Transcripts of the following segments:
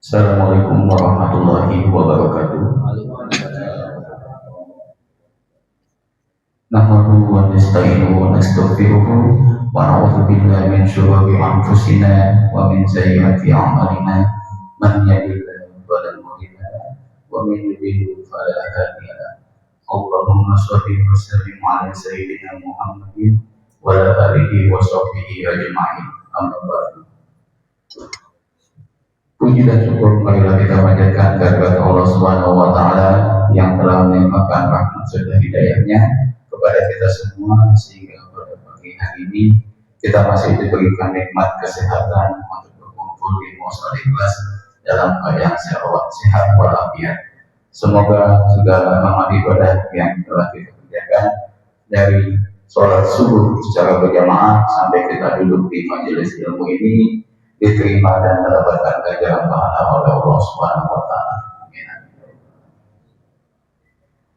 Assalamualaikum warahmatullahi wabarakatuh. Nahmaduhu wa nasta'inuhu wa nastaghfiruhu wa na'udzu billahi min shururi anfusina wa min sayyiati a'malina. Man yahdihillahu fala mudilla lahu wa man yudlil fala hadiya lahu. Allahumma shalli wa sallim ala sayyidina Muhammadin wa ala alihi wa sahbihi ajma'in. Amma ba'du. Puji dan syukur marilah kita panjatkan kehadirat Allah Subhanahu wa taala yang telah melimpahkan rahmat serta hidayahnya kepada kita semua sehingga pada pagi hari ini kita masih diberikan nikmat kesehatan untuk berkumpul di musola ikhlas dalam keadaan sehat walafiat. Semoga segala amal ibadah yang telah kita kerjakan dari sholat subuh secara berjamaah sampai kita duduk di majelis ilmu ini diterima dan mendapatkan ganjaran pahala oleh Allah Subhanahu wa taala. Amin.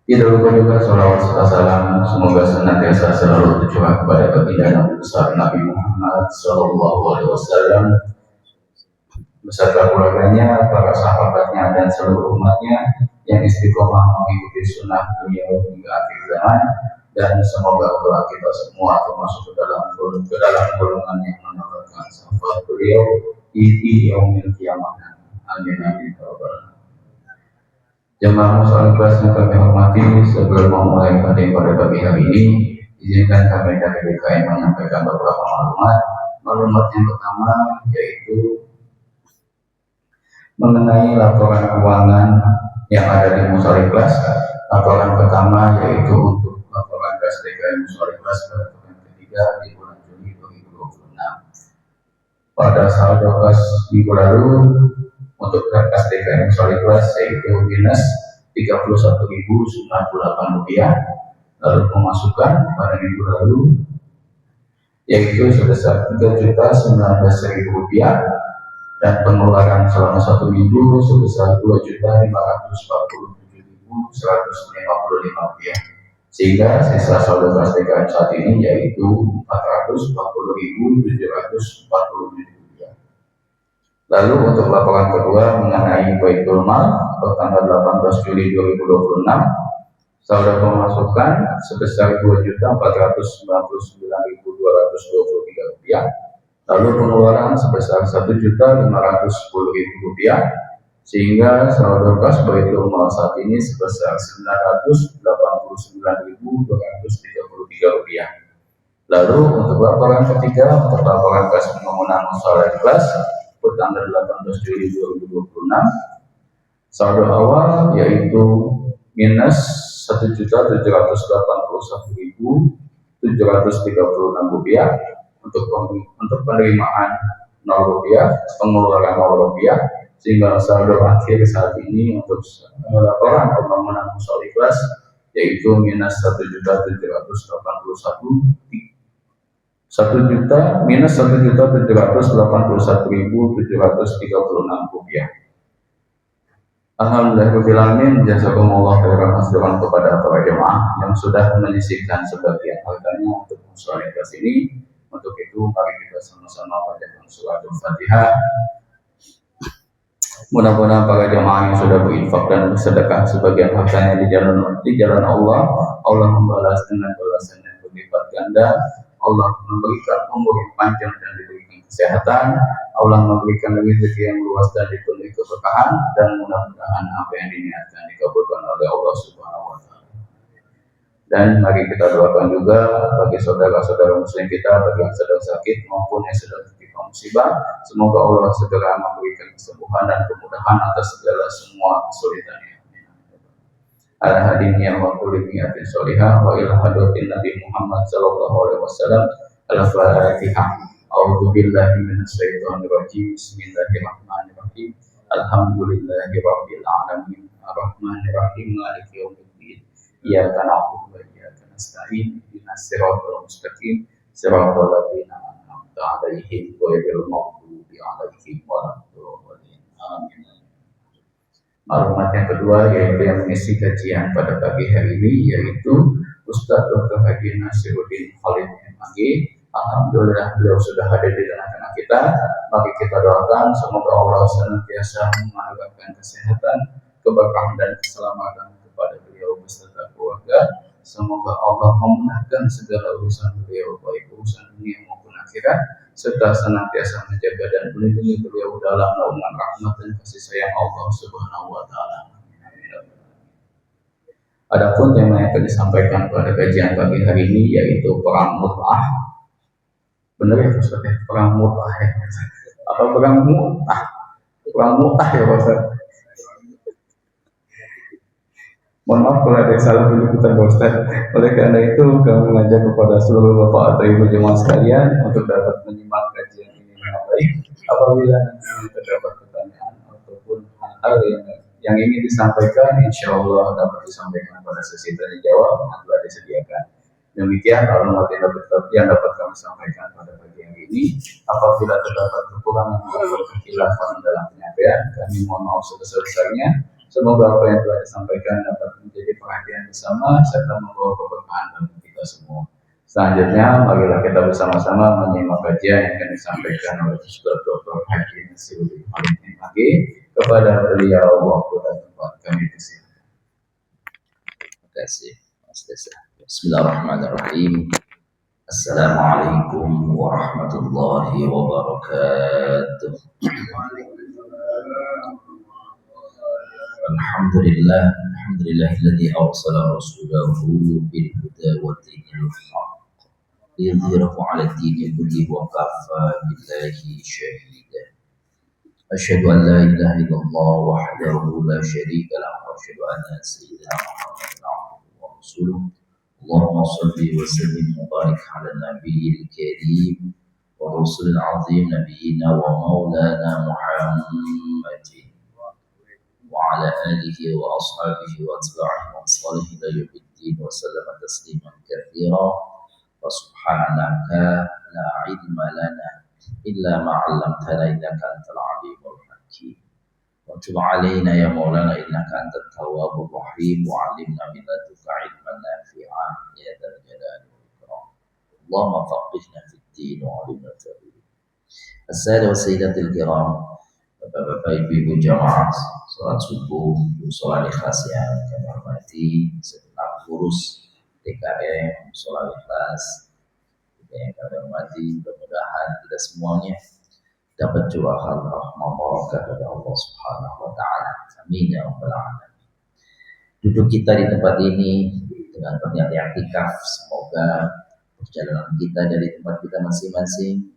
Tidak lupa juga salawat serta salam semoga senantiasa selalu tercurah kepada baginda Nabi besar Nabi Muhammad sallallahu alaihi wasallam beserta keluarganya, para sahabatnya dan seluruh umatnya yang istiqomah mengikuti sunnah beliau hingga akhir zaman, dan semoga doa kita semua termasuk ke dalam golongan yang mendapatkan syafaat beliau di yaumil qiyamah. Amin amin ya rabbal alamin. Jemaah musola ikhlas yang kami hormati, sebelum memulai kajian pada pagi hari ini, izinkan kami dari BKM menyampaikan beberapa maklumat. Maklumat yang pertama yaitu mengenai laporan keuangan yang ada di musola ikhlas. Laporan pertama yaitu untuk laporan kas DKM musola ikhlas pada pekan ketiga di bulan Juni 2026. Pada saldo kas minggu lalu untuk kas DKM musola ikhlas yaitu minus Rp31.098, lalu pemasukan pada minggu lalu yaitu sebesar Rp3.019.000 dan pengeluaran selama satu minggu sebesar Rp2.547.155, sehingga sisa saldo kas DKM saat ini yaitu Rp440.747. Lalu untuk laporan kedua mengenai Baitul Mal tanggal 18 Juli 2026, saldo pemasukan sebesar Rp2.499.223, lalu pengeluaran sebesar Rp1.510.000, sehingga saldo kas Baitul Mal saat ini sebesar Rp989.233. Lalu untuk laporan ketiga, untuk laporan kas pembangunan musola ikhlas tanggal 18 Juli 2026, saldo awal yaitu minus Rp1.781.736 untuk penerimaan Rp0, pengeluaran Rp0, sehingga saldo akhir saat ini untuk laporan pembangunan musola ikhlas yaitu minus Rp1.781.736. Alhamdulillahirabbil alamin, jazakumullah khairan khairan kepada para jemaah yang sudah menyisihkan sebagian hartanya untuk musola ikhlas ini. Untuk itu mari kita sama-sama bacakan surat Al-Fatihah. Mudah-mudahan para jemaah yang sudah berinfak dan bersedekah sebagian hartanya di jalan Allah, Allah membalas dengan balasan yang berlipat ganda. Allah memberikan umur yang panjang dan diberikan kesehatan. Allah memberikan rezeki yang luas dan dipenuhi keberkahan, dan mudah-mudahan apa yang diniatkan dikabulkan oleh Allah Subhanahu wa taala. Dan mari kita doakan juga bagi saudara-saudara muslim kita, bagi yang sedang sakit maupun yang sedang tertimpa musibah, semoga Allah segera memberikan kesembuhan dan kemudahan atas segala semua kesulitannya. Ala hadiniya wa kulli niyatin sholihah wa ila hadratin Nabi Muhammad sallallahu alaihi wasallam. Al-Fatihah. A'udzu billahi minasyaitonir rajim. Bismillahirrahmanirrahim. Alhamdulillahirabbil alamin. Arrahmanir rahim. Maliki yaumiddin. Iyyaka na'budu wa iyyaka nasta'in. Ihdinas siratal mustaqim. Siratal ladzina an'amta 'alaihim ghairil maghdubi 'alaihim waladdallin. Amin. Maklumat yang kedua yaitu yang mengisi kajian pada pagi hari ini yaitu Ustadz Dr. Haji Nasiruddin Khalid MAG. Alhamdulillah beliau sudah hadir di tengah-tengah kita. Mari kita doakan semoga Allah senantiasa menganugerahkan kesehatan, keberkahan dan keselamatan kepada beliau beserta keluarga. Semoga Allah memudahkan segala urusan beliau baik urusan dunia maupun akhirat, serta senantiasa menjaga dan melindungi beliau dalam naungan rahmat dan kasih sayang Allah Subhanahu wa taala. Adapun tema yang akan disampaikan pada kajian pagi hari ini yaitu perang Mu'tah. Benar ya Ustaz ya? Perang Mu'tah ya? Apa perang Mu'tah? Perang Mu'tah ya Ustaz? Mohon maaf kalau ada yang salah penyebutan Ustaz. Oleh karena itu kami mengajak kepada seluruh bapak atau ibu jemaah sekalian untuk dapat menyimak kajian ini dengan baik. Apabila nanti terdapat pertanyaan ataupun hal-hal yang ingin disampaikan, insya Allah dapat disampaikan pada sesi tanya jawab yang telah disediakan. Demikian alamat yang dapat kami sampaikan pada pagi hari ini. Apabila terdapat kekurangan atau kekhilafan dalam penyampaian, kami mohon maaf sebesar-besarnya. Semoga apa yang telah disampaikan dapat menjadi perhatian bersama serta membawa keberkahan bagi kita semua. Selanjutnya, marilah kita bersama-sama menyimak kajian yang akan disampaikan oleh Ustaz Dr. Haji Nasiruddin Khalid MAG. Kepada beliau waktu dan tempat kami persilakan. Terima kasih Mas Desa. Bismillahirrahmanirrahim. Assalamualaikum warahmatullahi wabarakatuh. Alhamdulillahilladzi arsala rasulahu bil huda wa dinil haqq liyudhhirahu 'ala ad-dini kullihi wa kafa billahi shahida. Asyhadu an la ilaha illallah wahdahu la syarika lahu wa asyhadu anna sayyidina Muhammadan 'abduhu wa rasuluh. Allahumma shalli wa sallim wa barik 'ala nabiyil karim wa rasulil 'azim nabiyyina wa maulana Muhammadin وعلى آله وأصحابه وأتباعه وأنصاره إلى يوم الدين وسلم تسليما كثيرا وسبحانك لا علم لنا إلا ما علمتنا إنك أنت العليم الحكيم وتب علينا يا مولانا إنك أنت التواب الرحيم وعلمنا من لدنك علما نافعا يا ذا الجلال والإكرام اللهم فقهنا في الدين وعلمنا التأويل. السادة والسيدات الكرام, Bapak-bapak, ibu-ibu jamaah salat subuh, salat ikhlas yang kami hormati, segenap pengurus DKM salat ikhlas yang kami hormati, mudah-mudahan kita semuanya dapat curahan rahmah barakah dari Allah Subhanahu wa taala. Amin ya rabbal alamin. Duduk kita di tempat ini dengan berniat i'tikaf, semoga perjalanan kita dari tempat kita masing-masing,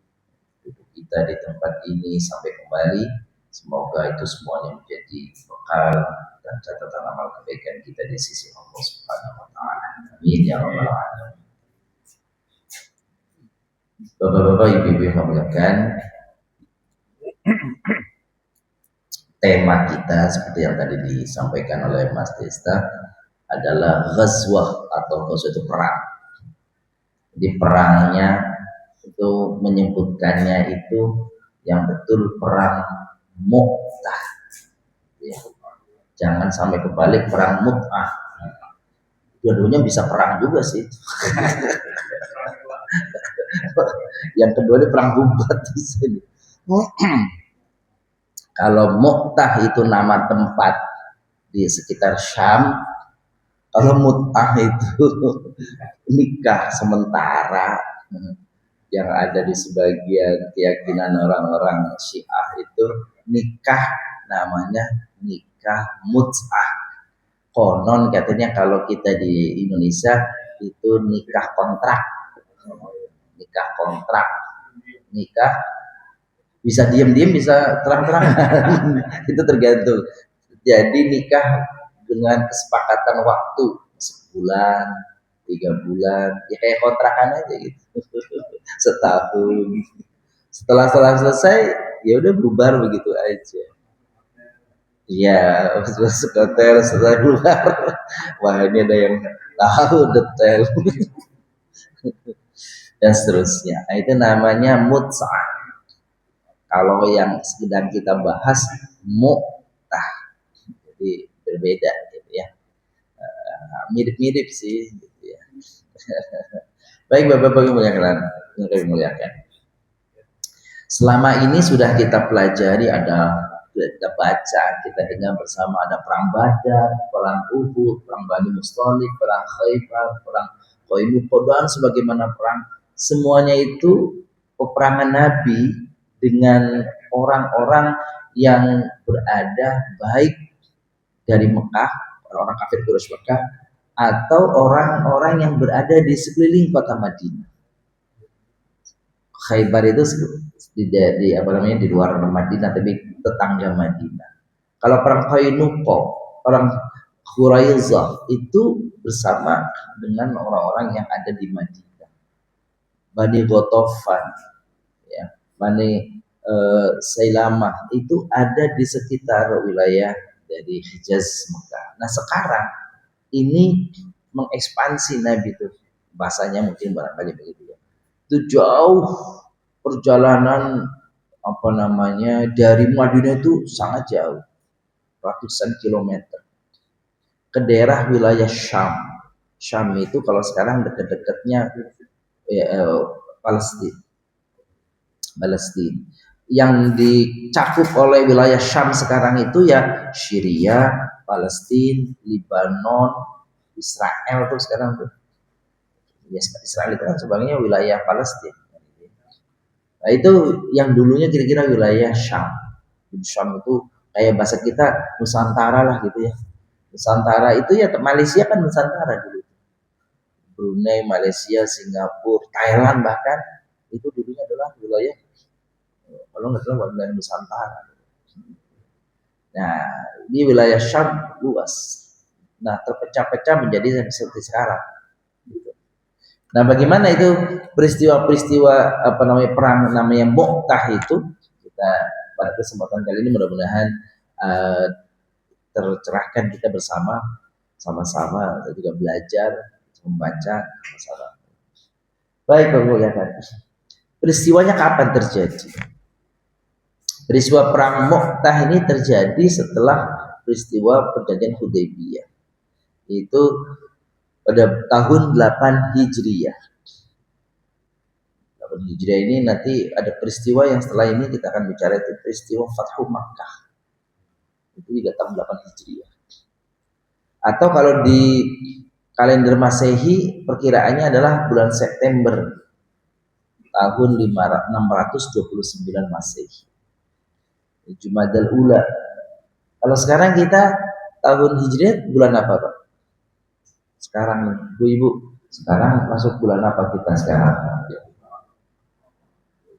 duduk kita di tempat ini sampai kembali, semoga itu semuanya menjadi bekal dan catatan amal kebaikan kita di sisi Allah Subhanahu wa taala. Amin ya rabbal alamin. Bapak-bapak, ibu-ibu yang memuliakan, tema kita seperti yang tadi disampaikan oleh Mas Desta adalah ghazwah atau ghazwah itu perang. Jadi perangnya itu menyebutkannya itu yang betul perang Mu'tah, ya. Jangan sampai kebalik perang Mu'tah. Dua-duanya bisa perang juga sih. Yang kedua ini perang bubat di sini. Kalau Mu'tah itu nama tempat di sekitar Syam, kalau Mu'tah itu nikah sementara yang ada di sebagian keyakinan orang-orang Syiah itu nikah namanya nikah mut'ah. Konon katanya kalau kita di Indonesia itu nikah kontrak. Nikah kontrak. Nikah bisa diam-diam bisa terang-terangan. Itu tergantung. Jadi nikah dengan kesepakatan waktu sebulan, 3 bulan, ya kayak kontrakan aja gitu. Setahun. Setelah selesai, ya udah bubar begitu aja. Iya, masuk hotel setelah keluar. Wah, ini ada yang tahu detail dan seterusnya. Nah, itu namanya mut'ah. Kalau yang sedang kita bahas mu'tah, jadi berbeda gitu ya. Mirip-mirip sih gitu ya. Baik Bapak-Bapak yang muliakan. Selama ini sudah kita pelajari, kita baca, kita dengar bersama, ada perang Badar, perang Uhud, perang Bani Mustalik, perang Khaybar, perang Qainuqa, dan sebagaimana perang. Semuanya itu peperangan Nabi dengan orang-orang yang berada baik dari Mekah, orang-orang kafir Quraisy Mekah, atau orang-orang yang berada di sekeliling kota Madinah. Khaybar itu di luar Madinah, tapi tetangga Madinah. Kalau perang Qainuqa, perang Quraisyah itu bersama dengan orang-orang yang ada di Madinah. Bani Ghatafan, ya, Bani Sailamah itu ada di sekitar wilayah dari Hijaz Mekah. Nah sekarang ini mengekspansi Nabi itu, bahasanya mungkin barangkali begitu ya. Itu jauh perjalanan dari Madinah itu sangat jauh, ratusan kilometer ke daerah wilayah Syam. Syam itu kalau sekarang dekat-dekatnya Palestina. Yang dicakup oleh wilayah Syam sekarang itu ya Syria, Palestina, Lebanon, Israel tuh sekarang tuh. Ya, Israel itu kan sebenarnya wilayah Palestina. Nah, itu yang dulunya kira-kira wilayah Syam. Syam itu kayak bahasa kita Nusantara lah gitu ya. Nusantara itu ya Malaysia kan Nusantara dulu. Brunei, Malaysia, Singapura, Thailand bahkan itu dulunya adalah wilayah, kalau nggak salah wilayah Nusantara. Nah, di wilayah Syam luas. Nah, terpecah-pecah menjadi seperti sekarang. Nah, bagaimana itu peristiwa-peristiwa perang namanya Mu'tah itu, kita pada kesempatan kali ini mudah-mudahan tercerahkan kita bersama, sama-sama kita juga belajar membaca sama-sama. Baik Bapak ya kan. Peristiwanya kapan terjadi? Peristiwa perang Mu'tah ini terjadi setelah peristiwa perjanjian Hudaybiyah. Itu pada tahun 8 Hijriyah. 8 Hijriyah ini nanti ada peristiwa yang setelah ini kita akan bicara, itu peristiwa Fathu Makkah. Itu juga tahun 8 Hijriyah. Atau kalau di kalender Masehi perkiraannya adalah bulan September tahun 629 Masehi. Jumadal Ula. Kalau sekarang kita tahun Hijriah bulan apa Pak? Sekarang Ibu, sekarang masuk bulan apa kita sekarang?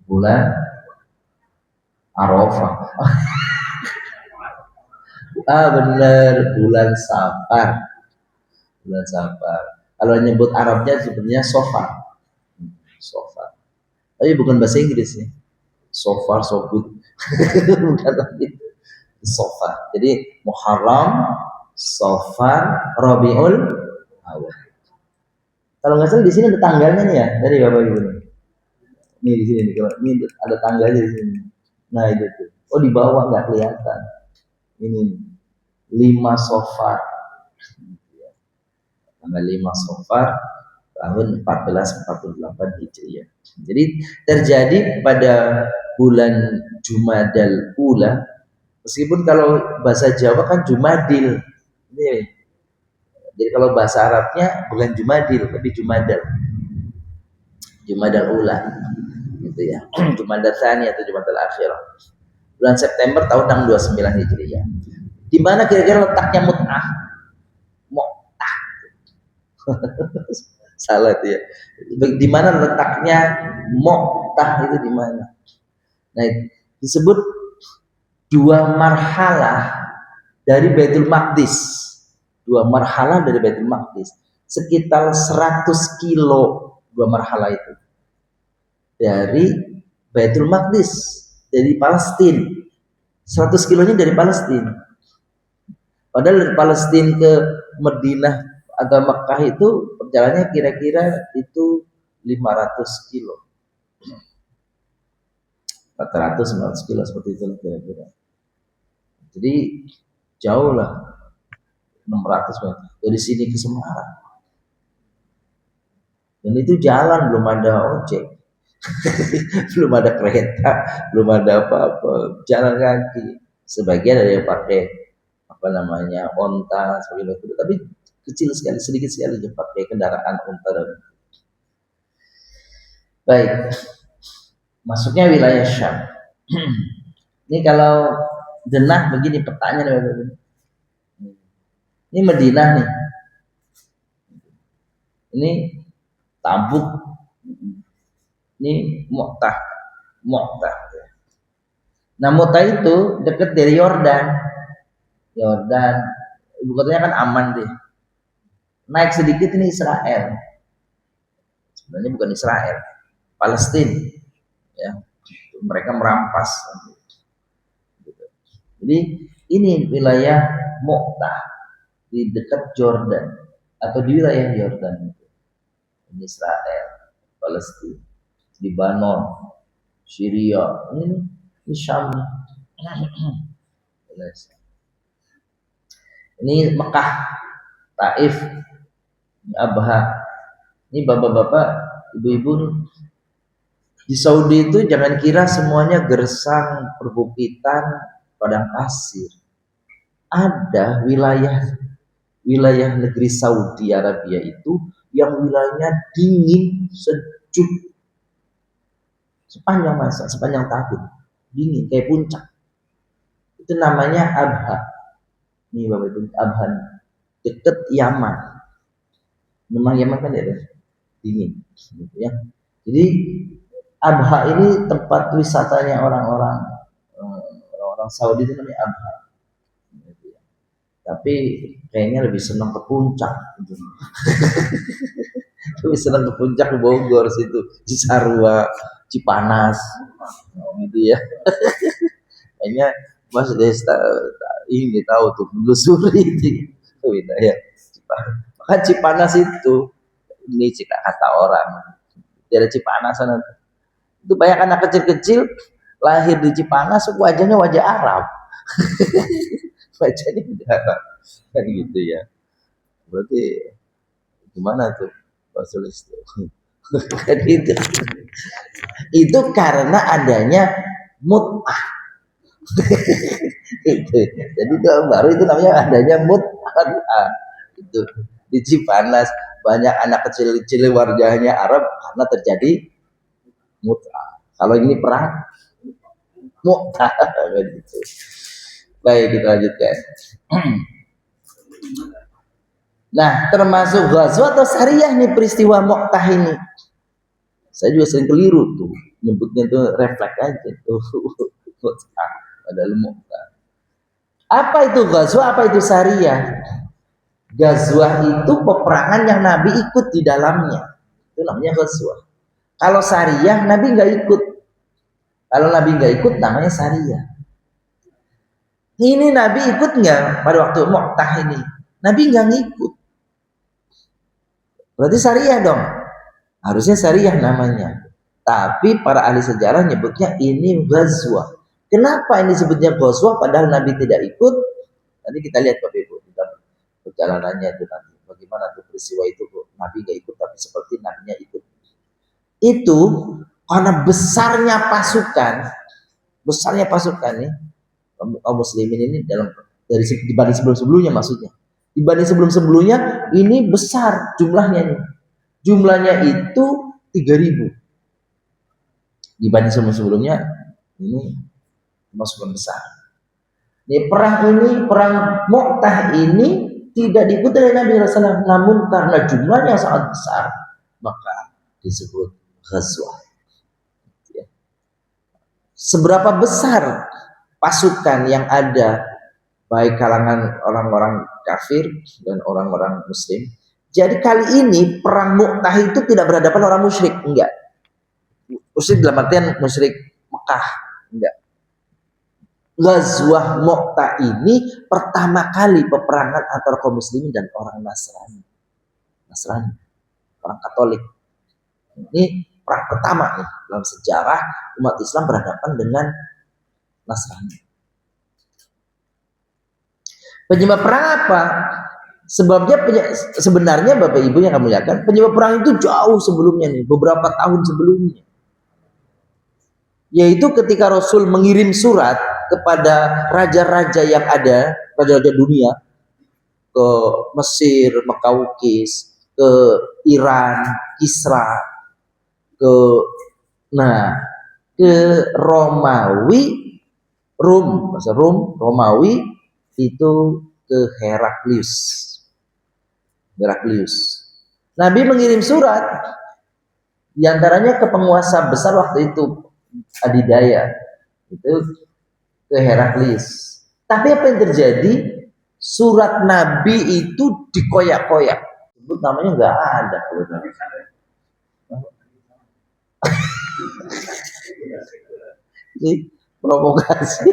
Bulan Arafah. Benar, bulan Safar. Bulan Safar. Kalau nyebut Arabnya sebenarnya Sofar. Sofar. Tapi bukan bahasa Inggris ya. Sofar, so good. Bukan begitu. Sofar. Jadi Muharram, Sofar, Rabiul Awal. Kalau nggak salah di sini ada tanggalnya nih ya dari Bapak Ibu. Nih di sini nih, ini ada tanggalnya di sini. Nah itu tuh. Oh di bawah nggak kelihatan. Ini 5 Sofar. Tanggal 5 Sofar tahun 1448 Hijriah. Jadi terjadi pada bulan Jumadal Ula. Meskipun kalau bahasa Jawa kan Jumadil. Ini. Jadi kalau bahasa Arabnya bukan Jumadil tapi Jumadal. Jumadal Ula. Gitu ya. Jumadal Tsani atau Jumadal Akhirah. Bulan September tahun 629 Hijriah. Di mana kira-kira letaknya Mu'tah? Mu'tah. Salah itu ya. Di mana letaknya Mu'tah itu di mana? Nah, disebut 2 marhalah dari Baitul Maqdis. 2 marhalah dari Baitul Maqdis. Sekitar 100 kilo 2 marhalah itu. Dari Baitul Maqdis dari Palestina. 100 kilonya dari Palestina. Padahal dari Palestina ke Madinah atau Mekah itu perjalanannya kira-kira itu 500 kilo. 400-900 kilo seperti itu kira-kira. Jadi jauh lah, 600 meter dari sini ke Semarang. Dan itu jalan, belum ada ojek, belum ada kereta, belum ada apa-apa, jalan kaki. Sebagian ada yang pakai apa namanya onta, sebagian itu, tapi kecil sekali, sedikit sekali yang pakai kendaraan onta dan baik. Masuknya wilayah Syam. Ini kalau denah begini petanya, ini Madinah nih, ini Tabuk, ini Mu'tah. Nah Mu'tah itu dekat dari Yordan, ibu kotanya kan aman deh. Naik sedikit ini Israel, sebenarnya bukan Israel, Palestina, ya, mereka merampas. Jadi ini wilayah Mu'tah di dekat Jordan atau di wilayah Yordan. Ini Israel, Palestina, Lebanon, Syria, ini Syam. Ini Mekah, Taif, Abha. Ini bapak-bapak, ibu-ibu di Saudi itu jangan kira semuanya gersang, perbukitan, padang pasir. Ada wilayah negeri Saudi Arabia itu yang wilayahnya dingin, sejuk sepanjang masa, sepanjang tahun, dingin kayak puncak. Itu namanya Abha. Ini bapak ibu, Abha deket Yaman. Memang Yaman kan ya dingin, gitu ya. Jadi Abha ini tempat wisatanya orang-orang Saudi itu namanya Abha. Tapi kayaknya lebih senang ke puncak gitu. Lebih senang ke puncak, ke Bogor situ, Cisarua, Cipanas gitu ya. Kayaknya Mas Desta ini tahu tuh menelusuri itu ya. Maka Cipanas itu ini kata orang dari Cipanas sana itu banyak anak kecil-kecil lahir di Cipanas wajahnya wajah Arab. Wajahnya wajah Arab kan gitu ya. Berarti gimana tuh Pak Sulis tuh? Kan itu karena adanya mut'ah. Itu. Jadi itu baru itu namanya adanya mut'ah. Itu di Cipanas banyak anak kecil-kecil wajahnya Arab karena terjadi mut'ah. Kalau ini perang mut'ah gitu. Baik, kita lanjutkan. Nah, termasuk ghazwah atau syariah nih peristiwa Mu'tah ini. Saya juga sering keliru tuh, nyebutnya tuh refleks aja tuh. Padahal Mu'tah. Apa itu ghazwah, apa itu syariah? Ghazwah itu peperangan yang Nabi ikut di dalamnya. Itu namanya ghazwah. Kalau syariah Nabi nggak ikut. Kalau Nabi nggak ikut namanya syariah. Ini Nabi ikut nggak pada waktu Mu'tah ini? Nabi nggak ngikut. Berarti syariah dong. Harusnya syariah namanya. Tapi para ahli sejarah nyebutnya ini ghazwah. Kenapa ini sebutnya ghazwah padahal Nabi tidak ikut? Nanti kita lihat Bapak Ibu dalam perjalanannya itu nanti. Bagaimana tuh peristiwa itu Nabi nggak ikut tapi seperti Nabinya ikut. Itu karena besarnya pasukan nih kaum muslimin ini dari dibanding sebelum-sebelumnya maksudnya. Dibanding sebelum-sebelumnya ini besar jumlahnya nih. Jumlahnya itu 3.000. Dibanding sebelum-sebelumnya ini pasukan besar. Ini perang Mu'tah ini tidak diikuti oleh Nabi Rasulullah, namun karena jumlahnya sangat besar maka disebut ghazwah. Seberapa besar pasukan yang ada baik kalangan orang-orang kafir dan orang-orang muslim. Jadi kali ini perang Mu'tah itu tidak berhadapan orang musyrik, enggak. Musyrik dalam artian musyrik Mekah, enggak. Ghazwah Mu'tah ini pertama kali peperangan antara kaum muslimin dan orang Nasrani, orang Katolik. Ini perang pertama nih dalam sejarah umat Islam berhadapan dengan Nasrani. Penyebab perang apa? Sebabnya sebenarnya Bapak Ibu yang kami muliakan, penyebab perang itu jauh sebelumnya nih, beberapa tahun sebelumnya. Yaitu ketika Rasul mengirim surat kepada raja-raja yang ada, raja-raja dunia, ke Mesir, Mekaukis, ke Iran, Kisra, ke Romawi, bahasa Romawi itu ke Heraklius. Nabi mengirim surat diantaranya ke penguasa besar waktu itu adidaya, itu ke Heraklius. Tapi apa yang terjadi? Surat Nabi itu dikoyak-koyak. Sebut namanya nggak ada. Ini provokasi.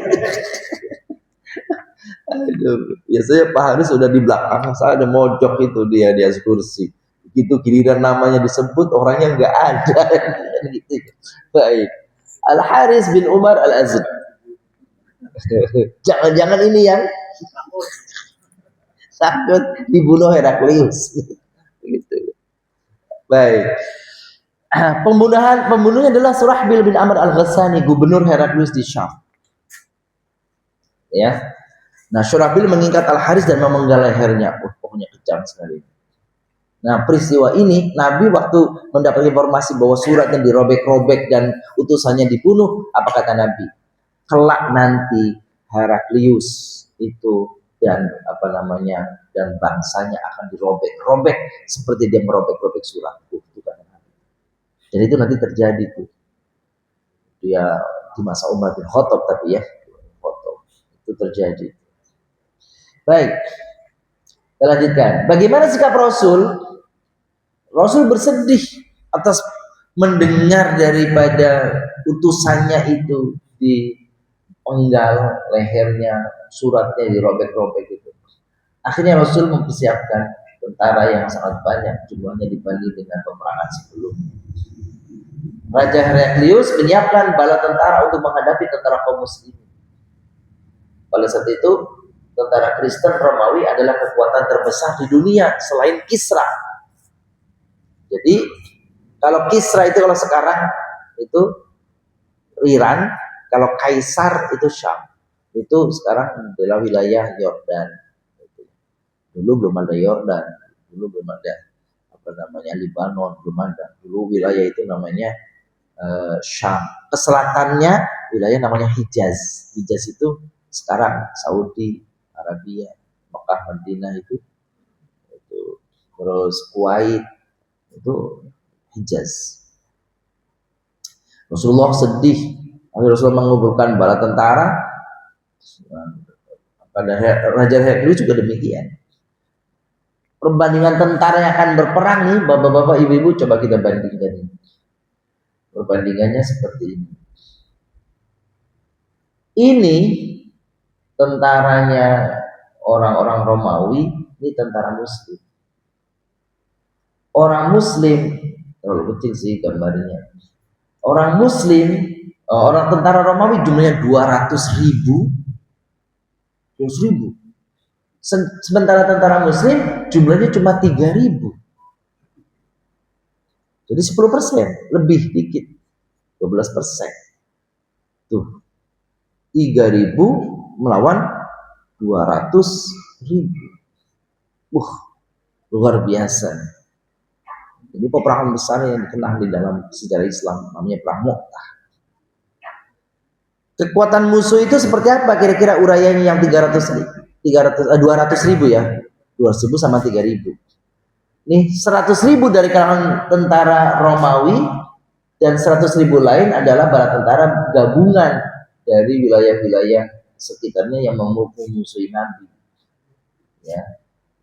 Aduh, biasanya Pak Haris sudah di belakang, saya ada mojok itu dia di atas kursi. Begitu giliran namanya disebut, orangnya nggak ada. Gitu. Baik. Al Haris bin Umar Al Azd. Jangan-jangan ini yang takut dibunuh Heraklius. Gitu. Baik. Pembunuhnya adalah Surahbil bin Amr Al-Ghassani, gubernur Heraklius di Syam. Ya. Nah, Surahbil mengikat Al-Haris dan memenggal lehernya. Pokoknya kejam sekali. Nah, peristiwa ini Nabi waktu mendapat informasi bahwa suratnya dirobek-robek dan utusannya dibunuh, apa kata Nabi? Kelak nanti Heraklius itu dan bangsanya akan dirobek-robek seperti dia merobek-robek suratku. Dan itu nanti terjadi tuh. Dia di masa Umar bin Khattab tapi ya, itu terjadi. Baik, kita lanjutkan. Bagaimana sikap Rasul? Rasul bersedih atas mendengar daripada utusannya itu dipenggal lehernya, suratnya dirobek-robek itu. Akhirnya Rasul mempersiapkan tentara yang sangat banyak jumlahnya dibanding dengan peperangan sebelumnya. Raja Heraklius menyiapkan bala tentara untuk menghadapi tentara kaum muslimin. Pada saat itu tentara Kristen Romawi adalah kekuatan terbesar di dunia selain Kisra. Jadi kalau Kisra itu kalau sekarang itu Iran, kalau Kaisar itu Syam. Itu sekarang adalah wilayah Yordan. Dulu belum ada Yordan, dulu belum ada Libanon, belum ada. Dulu wilayah itu namanya Syam. Keselatannya wilayah namanya Hijaz. Hijaz itu sekarang Saudi Arabia, Mekah, Madinah itu terus Kuwait itu Hijaz. Rasulullah sedih. Rasulullah mengumpulkan bala tentara. Pada Raja Heraklius juga demikian. Perbandingan tentara yang akan berperang nih, bapak-bapak, ibu-ibu, coba kita bandingkan. Perbandingannya seperti ini. Ini tentaranya orang-orang Romawi, ini tentara Muslim. Orang Muslim, terlalu kecil sih gambarnya. Orang Muslim, orang tentara Romawi jumlahnya 200.000. Sementara tentara Muslim jumlahnya cuma 3.000. Jadi 10%, lebih dikit, 12%. Tuh, 3.000 melawan 200.000. Luar biasa. Jadi peperangan besar yang dikenal di dalam sejarah Islam namanya perang Mu'tah. Kekuatan musuh itu seperti apa? Kira-kira uraiannya yang 200.000 ya. 200.000 sama 3.000. Nih 100.000 dari kalangan tentara Romawi dan 100.000 lain adalah bala tentara gabungan dari wilayah-wilayah sekitarnya yang memusuhi Nabi. Ya,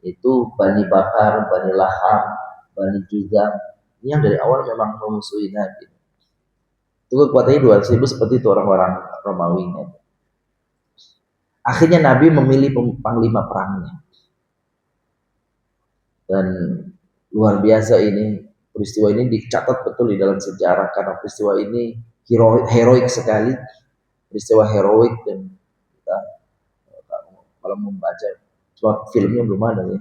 itu Bani Bakar, Bani Laham, Bani Juzam. Ini yang dari awal memang memusuhi Nabi. Itu kekuatannya 200.000 seperti itu orang-orang Romawi. Akhirnya Nabi memilih panglima perangnya. Dan luar biasa ini, peristiwa ini dicatat betul di dalam sejarah karena peristiwa ini heroik sekali, peristiwa heroik. Dan kita kalau membaca, cuma filmnya belum ada ya.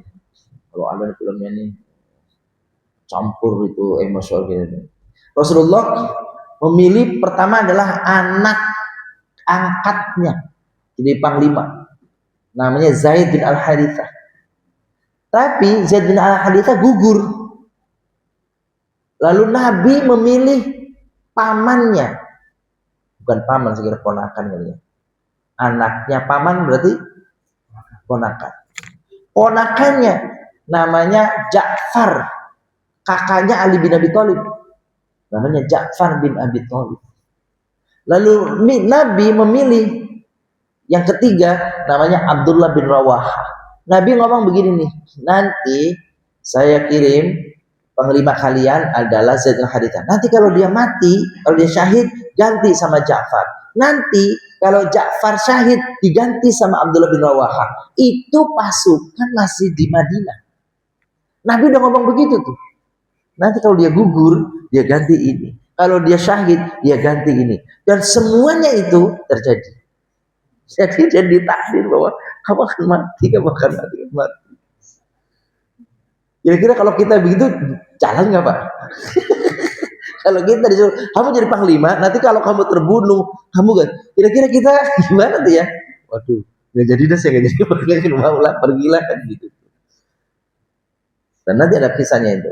Kalau ada filmnya ini campur itu emosional gitu. Rasulullah memilih pertama adalah anak angkatnya jadi panglima, namanya Zaid bin Al-Harithah. Tapi Zaid bin Al-Harithah gugur. Lalu Nabi memilih pamannya, bukan paman, sekira ponakan kali ya. Anaknya paman berarti ponakan. Ponakannya namanya Ja'far, kakaknya Ali bin Abi Thalib, namanya Ja'far bin Abi Thalib. Lalu Nabi memilih yang ketiga, namanya Abdullah bin Rawaha. Nabi ngomong begini nih, nanti saya kirim panglima kalian adalah Zaid bin Harithah. Nanti kalau dia mati, kalau dia syahid, ganti sama Ja'far. Nanti kalau Ja'far syahid, diganti sama Abdullah bin Rawaha. Itu pasukan masih di Madinah. Nabi udah ngomong begitu tuh. Nanti kalau dia gugur, dia ganti ini. Kalau dia syahid, dia ganti ini. Dan semuanya itu terjadi. Jadi dia ditakdir bahwa kamu akan mati, kamu akan mati. Kira-kira kalau kita begitu, jalan nggak Pak? Kalau kita disuruh, kamu jadi panglima, nanti kalau kamu terbunuh, kamu kan? Kira-kira kita gimana tuh ya? Waduh, nggak jadi deh, saya nggak jadi panglima, mau lah, pergilah kan gitu. Dan nanti ada kisahnya itu.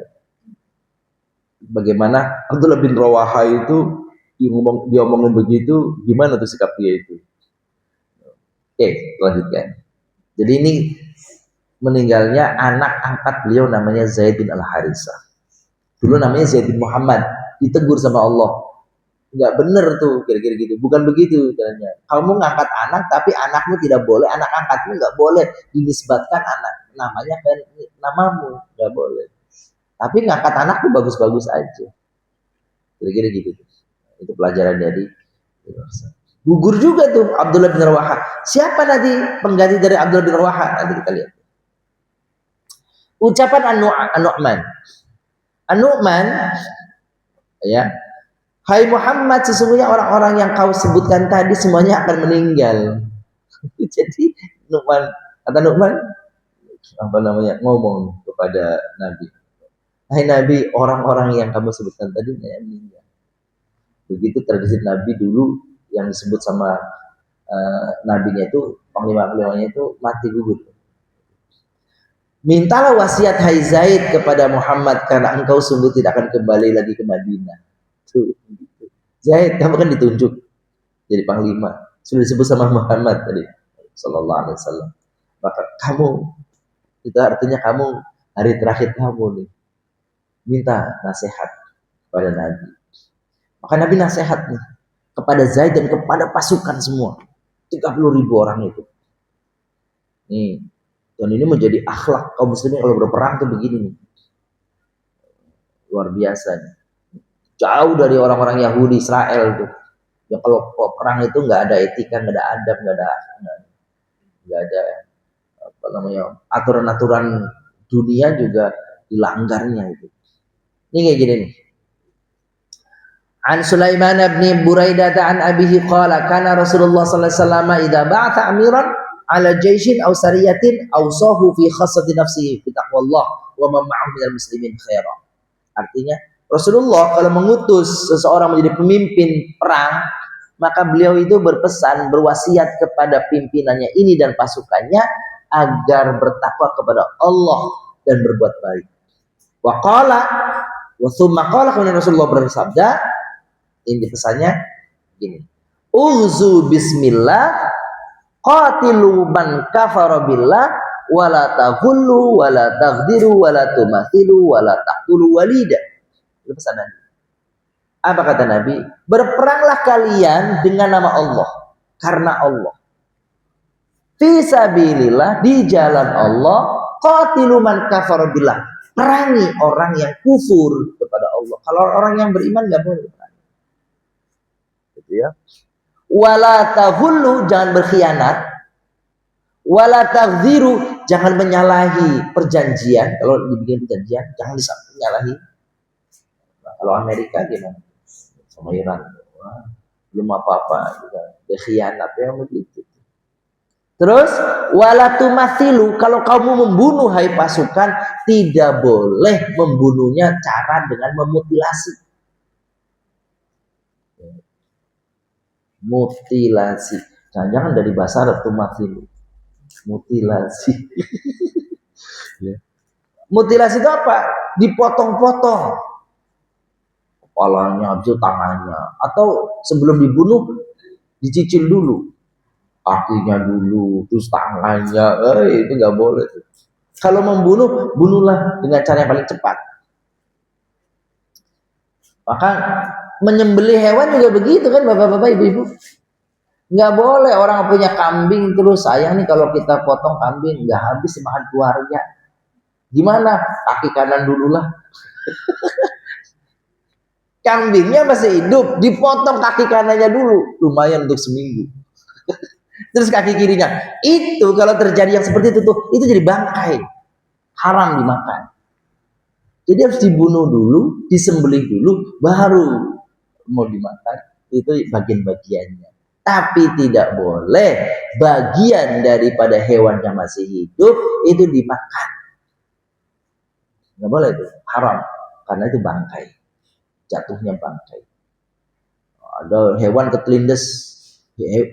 Bagaimana Abdullah bin Rawaha itu dia ngomongin begitu, gimana tuh sikap dia itu? Oke, lanjutkan. Jadi ini meninggalnya anak angkat beliau namanya Zaid bin Al-Harithah. Dulu namanya Zaid bin Muhammad, ditegur sama Allah. Enggak bener tuh, kira-kira gitu. Bukan begitu caranya. Kamu ngangkat anak, tapi anakmu tidak boleh, anak angkatmu enggak boleh dinisbatkan anak namanya kan namamu, enggak boleh. Tapi ngangkat anak tuh bagus-bagus aja. Kira-kira gitu. Itu pelajaran dari gugur juga tuh Abdullah bin Rawaha. Siapa nanti pengganti dari Abdullah bin Rawaha? Nanti kita lihat. Ucapan An-Nu'man. An-Nu'man, ya, hai Muhammad, sesungguhnya orang-orang yang kau sebutkan tadi semuanya akan meninggal. Jadi kata Nu'man, apa namanya, ngomong kepada Nabi. Hai Nabi, orang-orang yang kamu sebutkan tadi meninggal. Begitu tradisi Nabi dulu yang disebut sama nabinya itu, panglima-panglimanya itu mati gugur. Mintalah wasiat hai Zaid kepada Muhammad karena engkau sungguh tidak akan kembali lagi ke Madinah. Tuh, Zaid, kamu kan ditunjuk jadi panglima, sudah disebut sama Muhammad tadi sallallahu alaihi wasallam. Maka kamu, itu artinya kamu hari terakhir kamu nih, minta nasihat kepada Nabi. Maka Nabi nasihat nih kepada Zaid dan kepada pasukan semua 30.000 orang itu. Nih, dan ini menjadi akhlak kaum muslimin kalau berperang tuh begini nih. Luar biasa nih. Jauh dari orang-orang Yahudi Israel tuh. Ya kalau perang itu nggak ada etika, nggak ada adab, nggak ada apa namanya, aturan-aturan dunia juga dilanggarnya itu. Ini kayak gini nih. An Sulaiman bin Buraidah an abihi qala kana Rasulullah sallallahu alaihi wasallam idza ba'atha amiran ala jaishin aw sariyatin awsahu fi khassati nafsihi bi taqwallah wa man ma'ahu minal muslimin khairan. Artinya Rasulullah kalau mengutus seseorang menjadi pemimpin perang, maka beliau itu berpesan, berwasiat kepada pimpinannya ini dan pasukannya agar bertakwa kepada Allah dan berbuat baik. Wa qala wa thumma qala, kemudian Rasulullah bersabda, ini pesannya gini. Uzu bismillah qatilu man kafara billah wala taghullu wala taghdiru wala tumathilu wala taqtulu walida. Itu pesan Nabi. Apa kata Nabi? Berperanglah kalian dengan nama Allah, karena Allah. Fi sabilillah, di jalan Allah. Qatilu man kafara billah, perangi orang yang kufur kepada Allah. Kalau orang yang beriman enggak boleh. ya. Wala taghullu, jangan berkhianat. Wala taghziru, jangan menyalahi perjanjian. Kalau dibikin perjanjian, jangan menyalahi. Nah, kalau Amerika gimana? Sama Iran, wah, belum apa-apa juga. Dia khianat ya begitu. Terus wala tumathilu, kalau kamu membunuh hai pasukan, tidak boleh membunuhnya cara dengan memutilasi. Mutilasi. Jangan dari bahasa Arab tumathilu. Mutilasi. Mutilasi itu apa? Dipotong-potong kepalanya, habis itu tangannya, atau sebelum dibunuh dicicil dulu, kakinya dulu, terus tangannya. Itu nggak boleh. Kalau membunuh, bunuhlah dengan cara yang paling cepat. Maka menyembelih hewan juga begitu kan, bapak-bapak, ibu-ibu. Nggak boleh orang punya kambing terus, sayang nih kalau kita potong kambing nggak habis makan keluarga. Gimana? Kaki kanan dulu lah. Kambingnya masih hidup, dipotong kaki kanannya dulu, lumayan untuk seminggu. Terus kaki kirinya, itu kalau terjadi yang seperti itu tuh, itu jadi bangkai, haram dimakan. Jadi harus dibunuh dulu, disembelih dulu, baru mau dimakan. Itu bagian-bagiannya. Tapi tidak boleh bagian daripada hewan yang masih hidup itu dimakan. Nggak boleh itu, haram, karena itu bangkai, jatuhnya bangkai. Ada hewan ketelindes,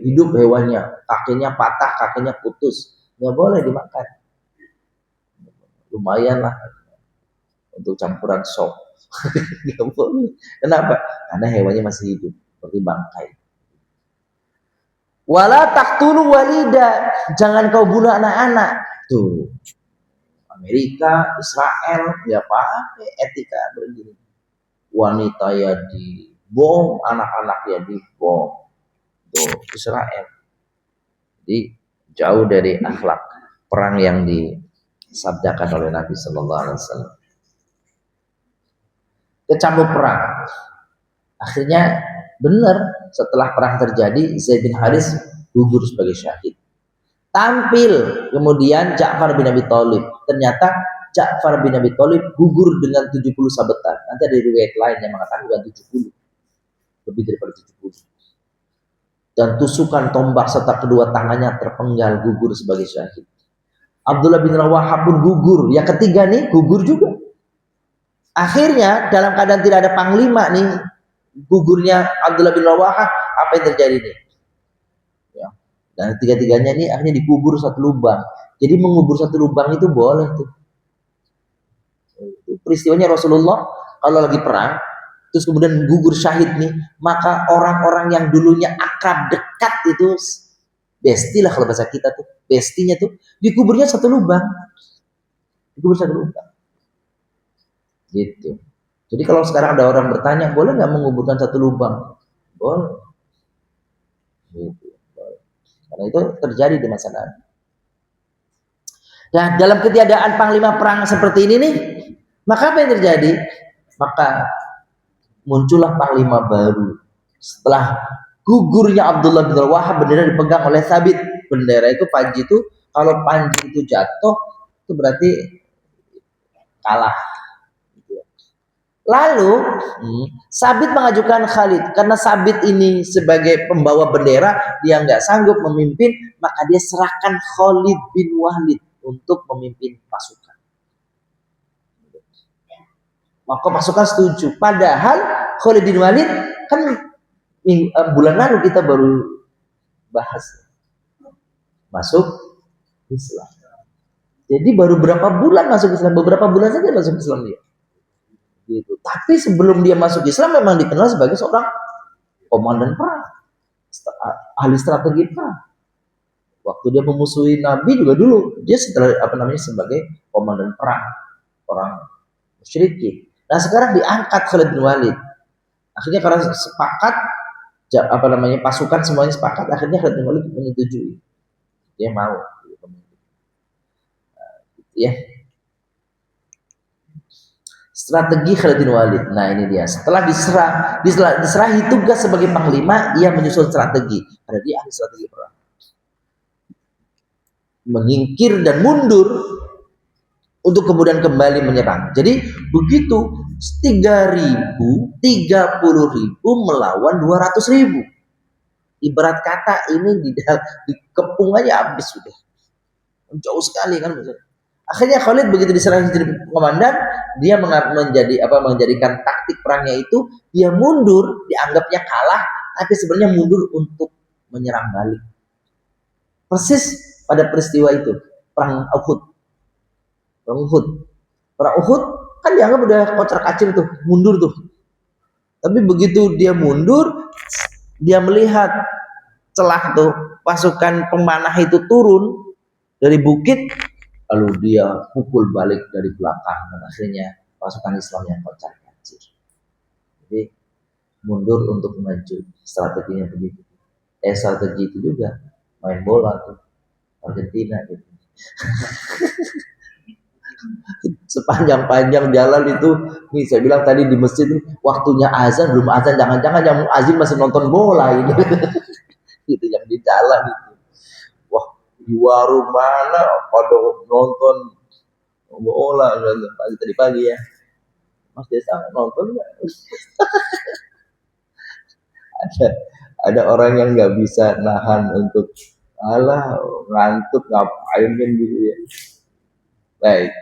hidup hewannya, kakinya patah, kakinya putus, nggak boleh dimakan. Lumayan lah untuk campuran sop. Nggak boleh. Kenapa? Karena hewannya masih hidup, seperti bangkai. Wala taqtulu walida, jangan kau bunuh anak-anak. Tuh, Amerika, Israel, ya pakai etika begini. Wanita ya dibom, anak-anak ya dibom. Tuh, Israel. Jadi jauh dari akhlak perang yang disabdakan oleh Nabi Sallallahu Alaihi Wasallam. Kecambuk perang. Akhirnya benar, setelah perang terjadi, Zaid bin Haris gugur sebagai syahid. Tampil kemudian Ja'far bin Abi Thalib. Ternyata Ja'far bin Abi Thalib gugur dengan 70 sabetan. Nanti ada riwayat lain yang mengatakan bukan 70, lebih daripada 70. Dan tusukan tombak serta kedua tangannya terpenggal, gugur sebagai syahid. Abdullah bin Rawaha pun gugur. Yang ketiga nih gugur juga. Akhirnya dalam keadaan tidak ada panglima nih, gugurnya Abdullah bin Rawaha, apa yang terjadi nih? Ya. Dan tiga-tiganya ini akhirnya dikubur satu lubang. Jadi mengubur satu lubang itu boleh tuh. Itu peristiwanya Rasulullah kalau lagi perang, terus kemudian gugur syahid nih, maka orang-orang yang dulunya akrab dekat itu, besti lah kalau bahasa kita tuh, bestinya tuh, dikuburnya satu lubang. Dikubur satu lubang. Gitu. Jadi kalau sekarang ada orang bertanya, boleh nggak menguburkan satu lubang? Boleh. Gitu. Karena itu terjadi di masa lalu. Nah, dalam ketiadaan panglima perang seperti ini nih, maka apa yang terjadi? Maka muncullah panglima baru. Setelah gugurnya Abdullah bin Rawaha, bendera dipegang oleh Sabit. Bendera itu, panji itu, kalau panji itu jatuh, itu berarti kalah. Lalu Sabit mengajukan Khalid, karena Sabit ini sebagai pembawa bendera, dia nggak sanggup memimpin, maka dia serahkan Khalid bin Walid untuk memimpin pasukan. Maka pasukan setuju. Padahal Khalid bin Walid kan bulan lalu kita baru bahas masuk Islam. Jadi baru berapa bulan masuk Islam, beberapa bulan saja masuk Islam dia. Gitu. Tapi sebelum dia masuk Islam memang dikenal sebagai seorang komandan perang, ahli strategi perang. Waktu dia memusuhi Nabi juga dulu dia setelah sebagai komandan perang orang musyrikin. Nah sekarang diangkat Khalid bin Walid. Akhirnya karena sepakat pasukan semuanya sepakat, akhirnya Khalid bin Walid menyetujui. Dia mau. Ya. Strategi Khalid bin Walid. Nah ini dia. Setelah diserahi tugas sebagai panglima, dia menyusun strategi. Karena dia ahli strategi perang. Menyingkir dan mundur untuk kemudian kembali menyerang. Jadi begitu 3.000, 30.000 melawan 200.000. Ibarat kata ini di kepung aja habis sudah. Jauh sekali kan. Akhirnya Khalid begitu diserahi jadi komandan, dia menjadikan taktik perangnya itu dia mundur, dianggapnya kalah, tapi sebenarnya mundur untuk menyerang balik. Persis pada peristiwa itu, perang Uhud. Perang Uhud kan dianggap udah kocar-kacir tuh, mundur tuh. Tapi begitu dia mundur, dia melihat celah tuh pasukan pemanah itu turun dari bukit, lalu dia pukul balik dari belakang dan akhirnya pasukan Islam yang kocar-kacir. Jadi mundur untuk maju, strateginya begitu. Strategi itu juga main bola tuh Argentina gitu. Sepanjang-panjang jalan itu, nih saya bilang tadi di masjid waktunya azan belum azan, jangan-jangan yang azan masih nonton bola ini. Gitu yang di jalan itu. Wah, di warung mana pada nonton bola tadi pagi ya. Mas Desa nonton nggak? ada orang yang nggak bisa nahan untuk ngantuk ngapain kan gitu ya. Baik.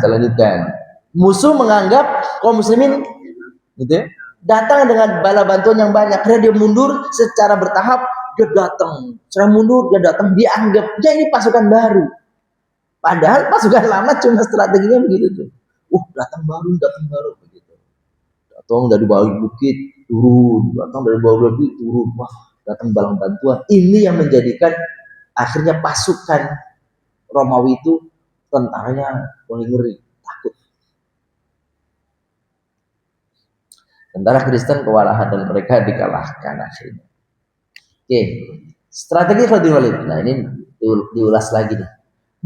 Selanjutnya, musuh menganggap kaum muslimin gitu ya, datang dengan bala bantuan yang banyak. Karena dia mundur secara bertahap, dia datang. Secara mundur, dia datang, dianggap dia ini pasukan baru. Padahal pasukan lama cuma strateginya begitu tuh. Datang baru begitu. Datang dari bawah bukit turun, datang dari bawah bukit turun. Wah, datang balang bantuan. Ini yang menjadikan akhirnya pasukan Romawi itu tentaranya mulai ngeri, takut. Tentara Kristen kewalahan dan mereka dikalahkan akhirnya. Oke, strategi Khalid bin Walid. Nah ini diulas lagi nih.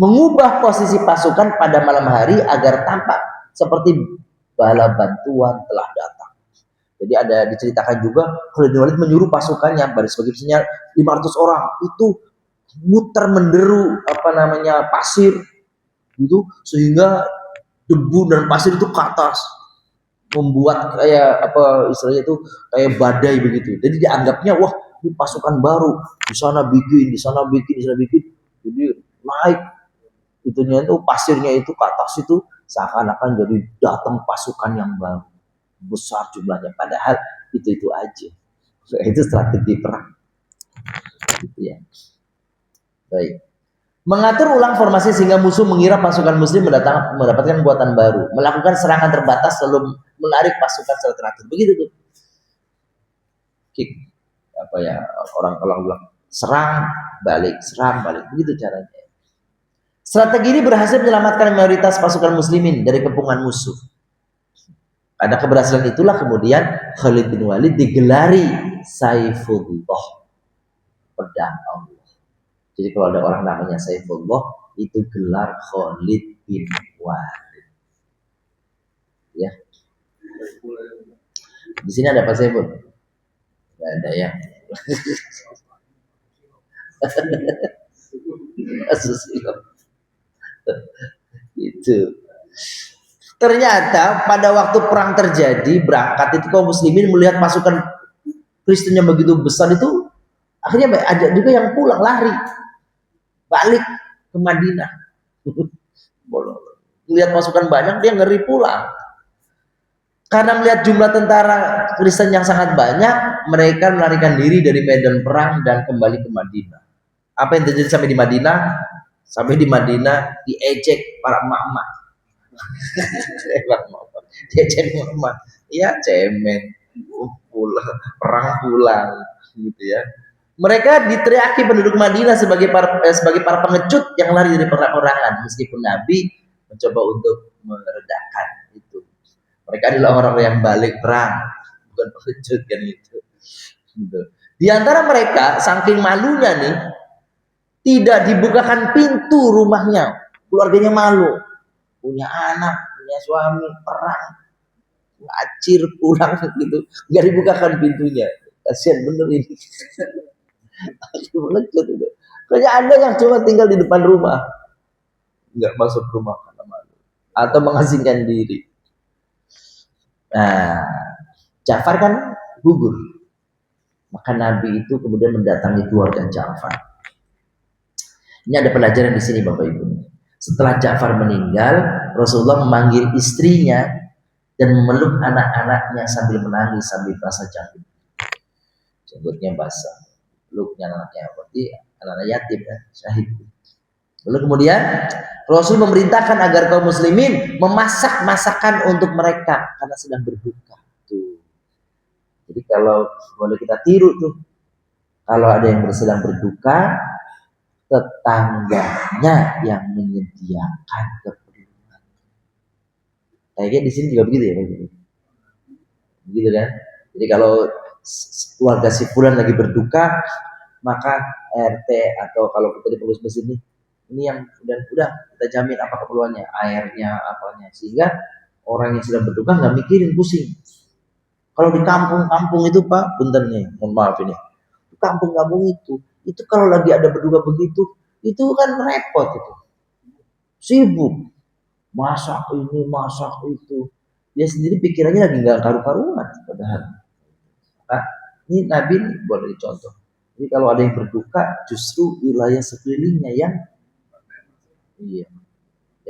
Mengubah posisi pasukan pada malam hari agar tampak seperti bala bantuan telah datang. Jadi ada diceritakan juga Khalid bin Walid menyuruh pasukannya baris bagi misalnya 500 orang itu muter menderu pasir itu sehingga debu dan pasir itu ke atas membuat kayak istilahnya itu kayak badai begitu. Jadi dianggapnya wah ini pasukan baru, di sana bikin, di sana bikin. Jadi naik itunya itu pasirnya itu ke atas itu seakan-akan jadi datang pasukan yang baru besar jumlahnya, padahal itu aja. Itu strategi perang. Gitu ya. Baik. Mengatur ulang formasi sehingga musuh mengira pasukan muslim mendapatkan kekuatan baru. Melakukan serangan terbatas lalu menarik pasukan secara teratur. Begitu tuh. Kick. Orang bilang serang balik. Begitu caranya. Strategi ini berhasil menyelamatkan mayoritas pasukan muslimin dari kepungan musuh. Pada keberhasilan itulah kemudian Khalid bin Walid digelari Saifullah, pedang Allah. Jadi kalau ada orang namanya Saifullah, itu gelar Khalid bin Walid. Ya. Di sini ada Pak Saiful? Tidak ada ya. Itu. Ternyata pada waktu perang terjadi, berangkat itu kaum muslimin melihat pasukan Kristen yang begitu besar itu, akhirnya ada juga yang pulang lari. Balik ke Madinah. Lihat pasukan banyak, dia ngeri pulang. Karena melihat jumlah tentara Kristen yang sangat banyak, mereka melarikan diri dari medan perang dan kembali ke Madinah. Apa yang terjadi sampai di Madinah? Sampai di Madinah diejek para emak-emak. Diejek emak-emak. Ya cemen. Pulang gitu ya. Mereka diteriaki penduduk Madinah sebagai para pengecut yang lari dari peperangan, meskipun Nabi mencoba untuk meredakan itu. Mereka adalah orang-orang yang balik perang, bukan pengecut kan itu. Gitu. Di antara mereka, saking malunya nih, tidak dibukakan pintu rumahnya, keluarganya malu, punya anak, anaknya suami perang, ngacir pulang gitu, nggak dibukakan pintunya. Kasihan bener ini. Aku melecut itu. Kayaknya ada yang cuma tinggal di depan rumah, nggak masuk rumah karena malu atau mengasingkan diri. Nah, Ja'far kan gugur. Maka Nabi itu kemudian mendatangi keluarga Ja'far. Ini ada pelajaran di sini Bapak Ibu. Setelah Ja'far meninggal, Rasulullah memanggil istrinya dan memeluk anak-anaknya sambil menangis sambil basah janggut. Janggutnya basah. Peluknya anaknya berarti anak-anak yatim kan, syahid. Lalu kemudian Rasul memerintahkan agar kaum muslimin memasak masakan untuk mereka karena sedang berduka. Tuh. Jadi kalau boleh kita tiru tuh, kalau ada yang sedang berduka, tetangganya yang menyediakan keperluan. Kayaknya di sini juga begitu ya, begitu kan? Jadi kalau keluarga si fulan lagi berduka, maka RT atau kalau kita di pengurus masjid ini yang udah kita jamin apa keperluannya, airnya, apanya, sehingga orang yang sedang berduka nggak mikirin pusing. Kalau di kampung-kampung itu Pak, punten nih, mohon maaf ini, kampung-kampung itu kalau lagi ada berduka begitu, itu kan repot itu, sibuk, masak ini, masak itu, dia sendiri pikirannya lagi nggak karu-karuan, padahal. Nah, ini Nabi boleh dicontoh. Jadi kalau ada yang berduka, justru wilayah sekelilingnya yang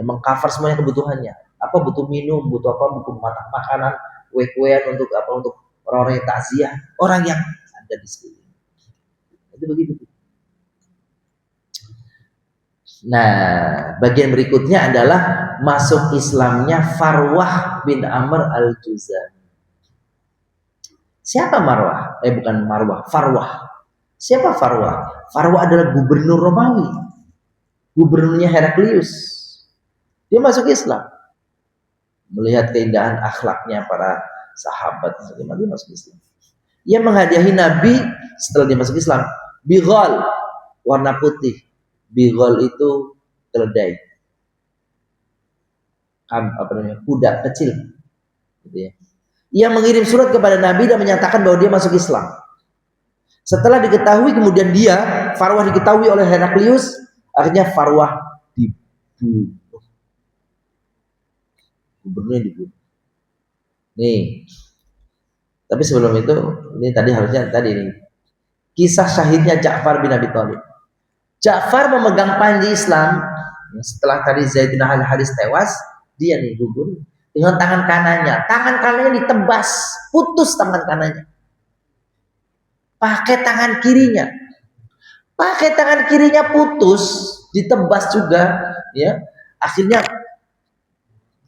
mengcover semuanya kebutuhannya. Apa butuh minum, butuh apa, butuh makanan, kue-kuean untuk apa, untuk orang-orang yang takziah, orang yang ada di sekeliling. Itu begitu. Nah, bagian berikutnya adalah masuk Islamnya Farwah bin Amr al-Juzami. Siapa Marwah? Bukan Marwah, Farwah. Siapa Farwah? Farwah adalah gubernur Romawi. Gubernurnya Heraklius. Dia masuk Islam. Melihat keindahan akhlaknya para sahabat, dia masuk Islam. Ia menghadiahi Nabi setelah dia masuk Islam, bighal, warna putih. Bighal itu keledai. Kuda kecil. Gitu ya. Ia mengirim surat kepada Nabi dan menyatakan bahwa dia masuk Islam. Setelah diketahui kemudian Farwah diketahui oleh Heraklius, akhirnya Farwah dibunuh. Gubernurnya dibunuh. Nih. Tapi sebelum itu, ini tadi harusnya nih. Kisah syahidnya Ja'far bin Abi Thalib. Ja'far memegang panji Islam setelah tadi Zaid bin Haris tewas, dia nih gugur dengan tangan kanannya. Tangan kanannya ditebas, putus tangan kanannya. Pakai tangan kirinya. Pakai tangan kirinya putus, ditebas juga, ya. Akhirnya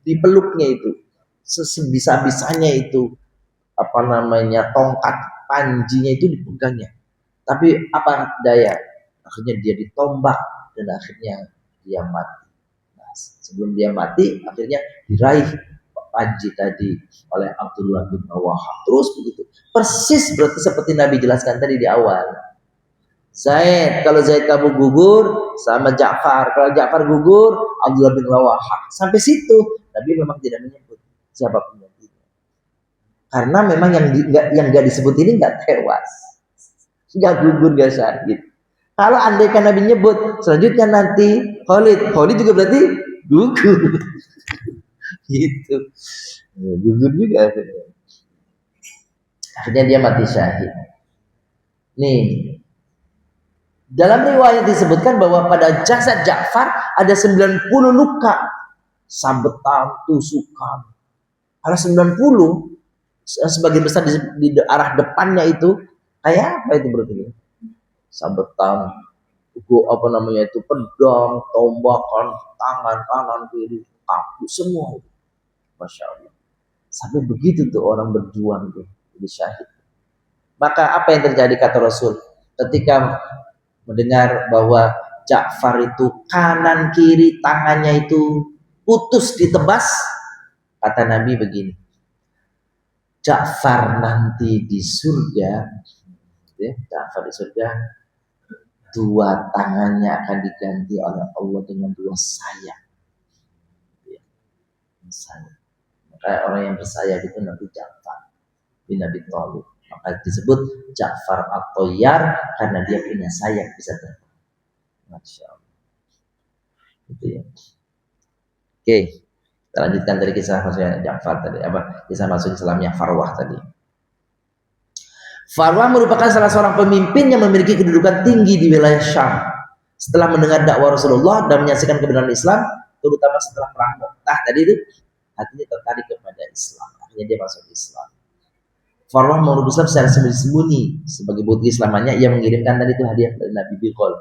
dipeluknya itu, sebisa-bisanya itu, tongkat panjinya itu dipegangnya. Tapi apa daya? Akhirnya dia ditombak dan akhirnya dia mati. Nah, sebelum dia mati, akhirnya diraih panji tadi oleh Abdullah bin Rawahah. Terus begitu. Persis berarti seperti Nabi jelaskan tadi di awal. Kalau Zaid kamu gugur sama Ja'far. Kalau Ja'far gugur, Abdullah bin Rawahah. Sampai situ Nabi memang tidak menyebut siapa penggantinya. Karena memang yang nggak disebut ini nggak tewas, nggak gugur, nggak syahid. Kalau andaikan Nabi nyebut selanjutnya nanti Khalid juga berarti gugur. Gitu. Gugur juga akhirnya dia mati syahid. Nih, dalam riwayat disebutkan bahwa pada jasad Ja'far ada 90 luka, sabetan, tusukan. Kalau 90, sebagian besar di arah depannya itu kayak apa itu berarti? Sabetan, pedang, tombakan, tangan kanan kiri, kaki semua. Masya Allah. Sampai begitu tuh orang berjuang tuh jadi syahid. Maka apa yang terjadi kata Rasul ketika mendengar bahwa Ja'far itu kanan kiri tangannya itu putus ditebas, kata Nabi begini, Ja'far nanti di surga, Ja'far di surga, dua tangannya akan diganti oleh Allah dengan dua sayap. bersayap. Maka orang yang bersayap itu Nabi Ja'far bin Abi Thalib. Maka disebut Ja'far at-Thayyar karena dia punya sayap bisa terbang. Masya Allah. Gitu ya. Oke, kita lanjutkan dari kisah masuknya Ja'far tadi. Kisah masuk Islamnya Farwah tadi. Farwah merupakan salah seorang pemimpin yang memiliki kedudukan tinggi di wilayah Syam. Setelah mendengar dakwah Rasulullah dan menyaksikan kebenaran Islam, terutama setelah perang Mu'tah tadi itu, hatinya tertarik kepada Islam. Akhirnya dia masuk Islam. Farwah memeluk Islam secara sembunyi-sembunyi. Sebagai bukti Islamannya, ia mengirimkan tadi itu hadiah dari Nabi Biqol,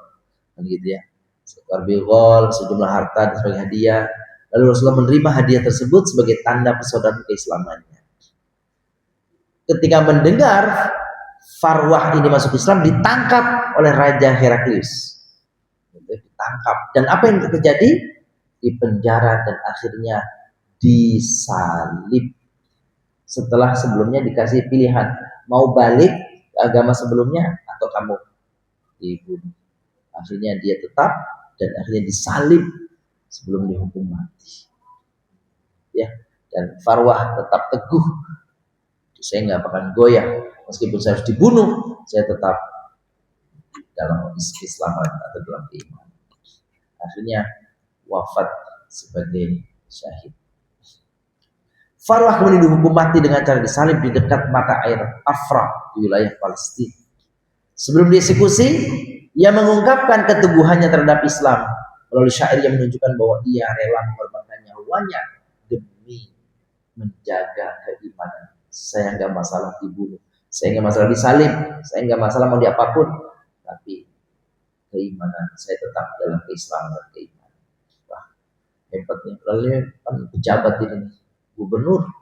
kan gitu ya. Seekor Biqol, sejumlah harta sebagai hadiah. Lalu Rasulullah menerima hadiah tersebut sebagai tanda persaudaraan keislamannya. Ketika mendengar Farwah ini masuk Islam, ditangkap oleh Raja Heraklius. Ditangkap. Dan apa yang terjadi? Dipenjara dan akhirnya disalib. Setelah sebelumnya dikasih pilihan, mau balik ke agama sebelumnya atau kamu dibunuh. Akhirnya dia tetap dan akhirnya disalib sebelum dihukum mati. Ya, dan Farwah tetap teguh. Saya nggak akan goyah, meskipun saya harus dibunuh, saya tetap dalam Islam atau dalam iman. Akhirnya wafat sebagai syahid. Farwah kemudian dihukum mati dengan cara disalib di dekat mata air Afrah di wilayah Palestina. Sebelum dieksekusi, ia mengungkapkan keteguhannya terhadap Islam melalui syair yang menunjukkan bahwa ia rela mengorbankan nyawanya demi menjaga keimanan. Saya nggak masalah dibunuh, saya nggak masalah disalib, saya nggak masalah mau diapapun, tapi keimanan saya tetap dalam keislaman dan keimanan. Wah, hebatnya. Lalu kan pejabat ini, gubernur.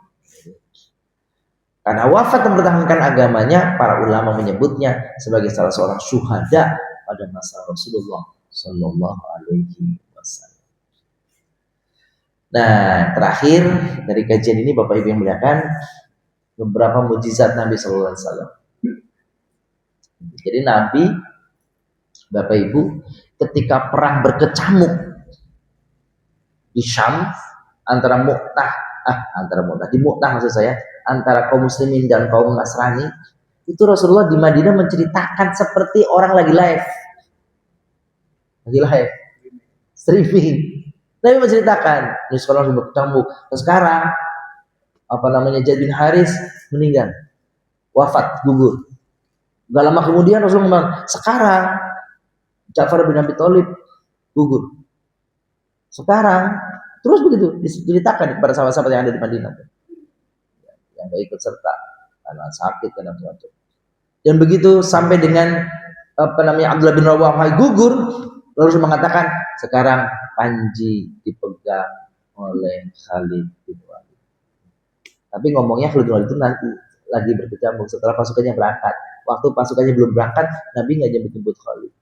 Karena wafat mempertahankan agamanya, para ulama menyebutnya sebagai salah seorang syuhada pada masa Rasulullah Shallallahu Alaihi Wasallam. Nah, terakhir dari kajian ini Bapak Ibu yang muliakan, beberapa mujizat Nabi Shallallahu Alaihi Wasallam. Jadi Nabi, Bapak Ibu, ketika perang berkecamuk di Syam antara Mu'tah di Mu'tah maksud saya, antara kaum muslimin dan kaum Nasrani, itu Rasulullah di Madinah menceritakan seperti orang lagi live streaming. Nabi menceritakan ini sekarang berkecamuk. Sekarang Zaid bin Haris meninggal, wafat, gugur. Gak lama kemudian Rasulullah ngomong, sekarang Ja'far bin Abi Thalib gugur. Sekarang terus begitu diceritakan kepada sahabat-sahabat yang ada di Madinah, yang gak ikut serta karena sakit dan macam-macam. Dan begitu sampai dengan Abdullah bin Rawahah gugur, Rasul mengatakan sekarang panji dipegang oleh Khalid bin Walid. Tapi ngomongnya Khalid bin Walid itu nanti lagi berkecamuk setelah pasukannya berangkat. Waktu pasukannya belum berangkat, Nabi nggak jemput Khalid.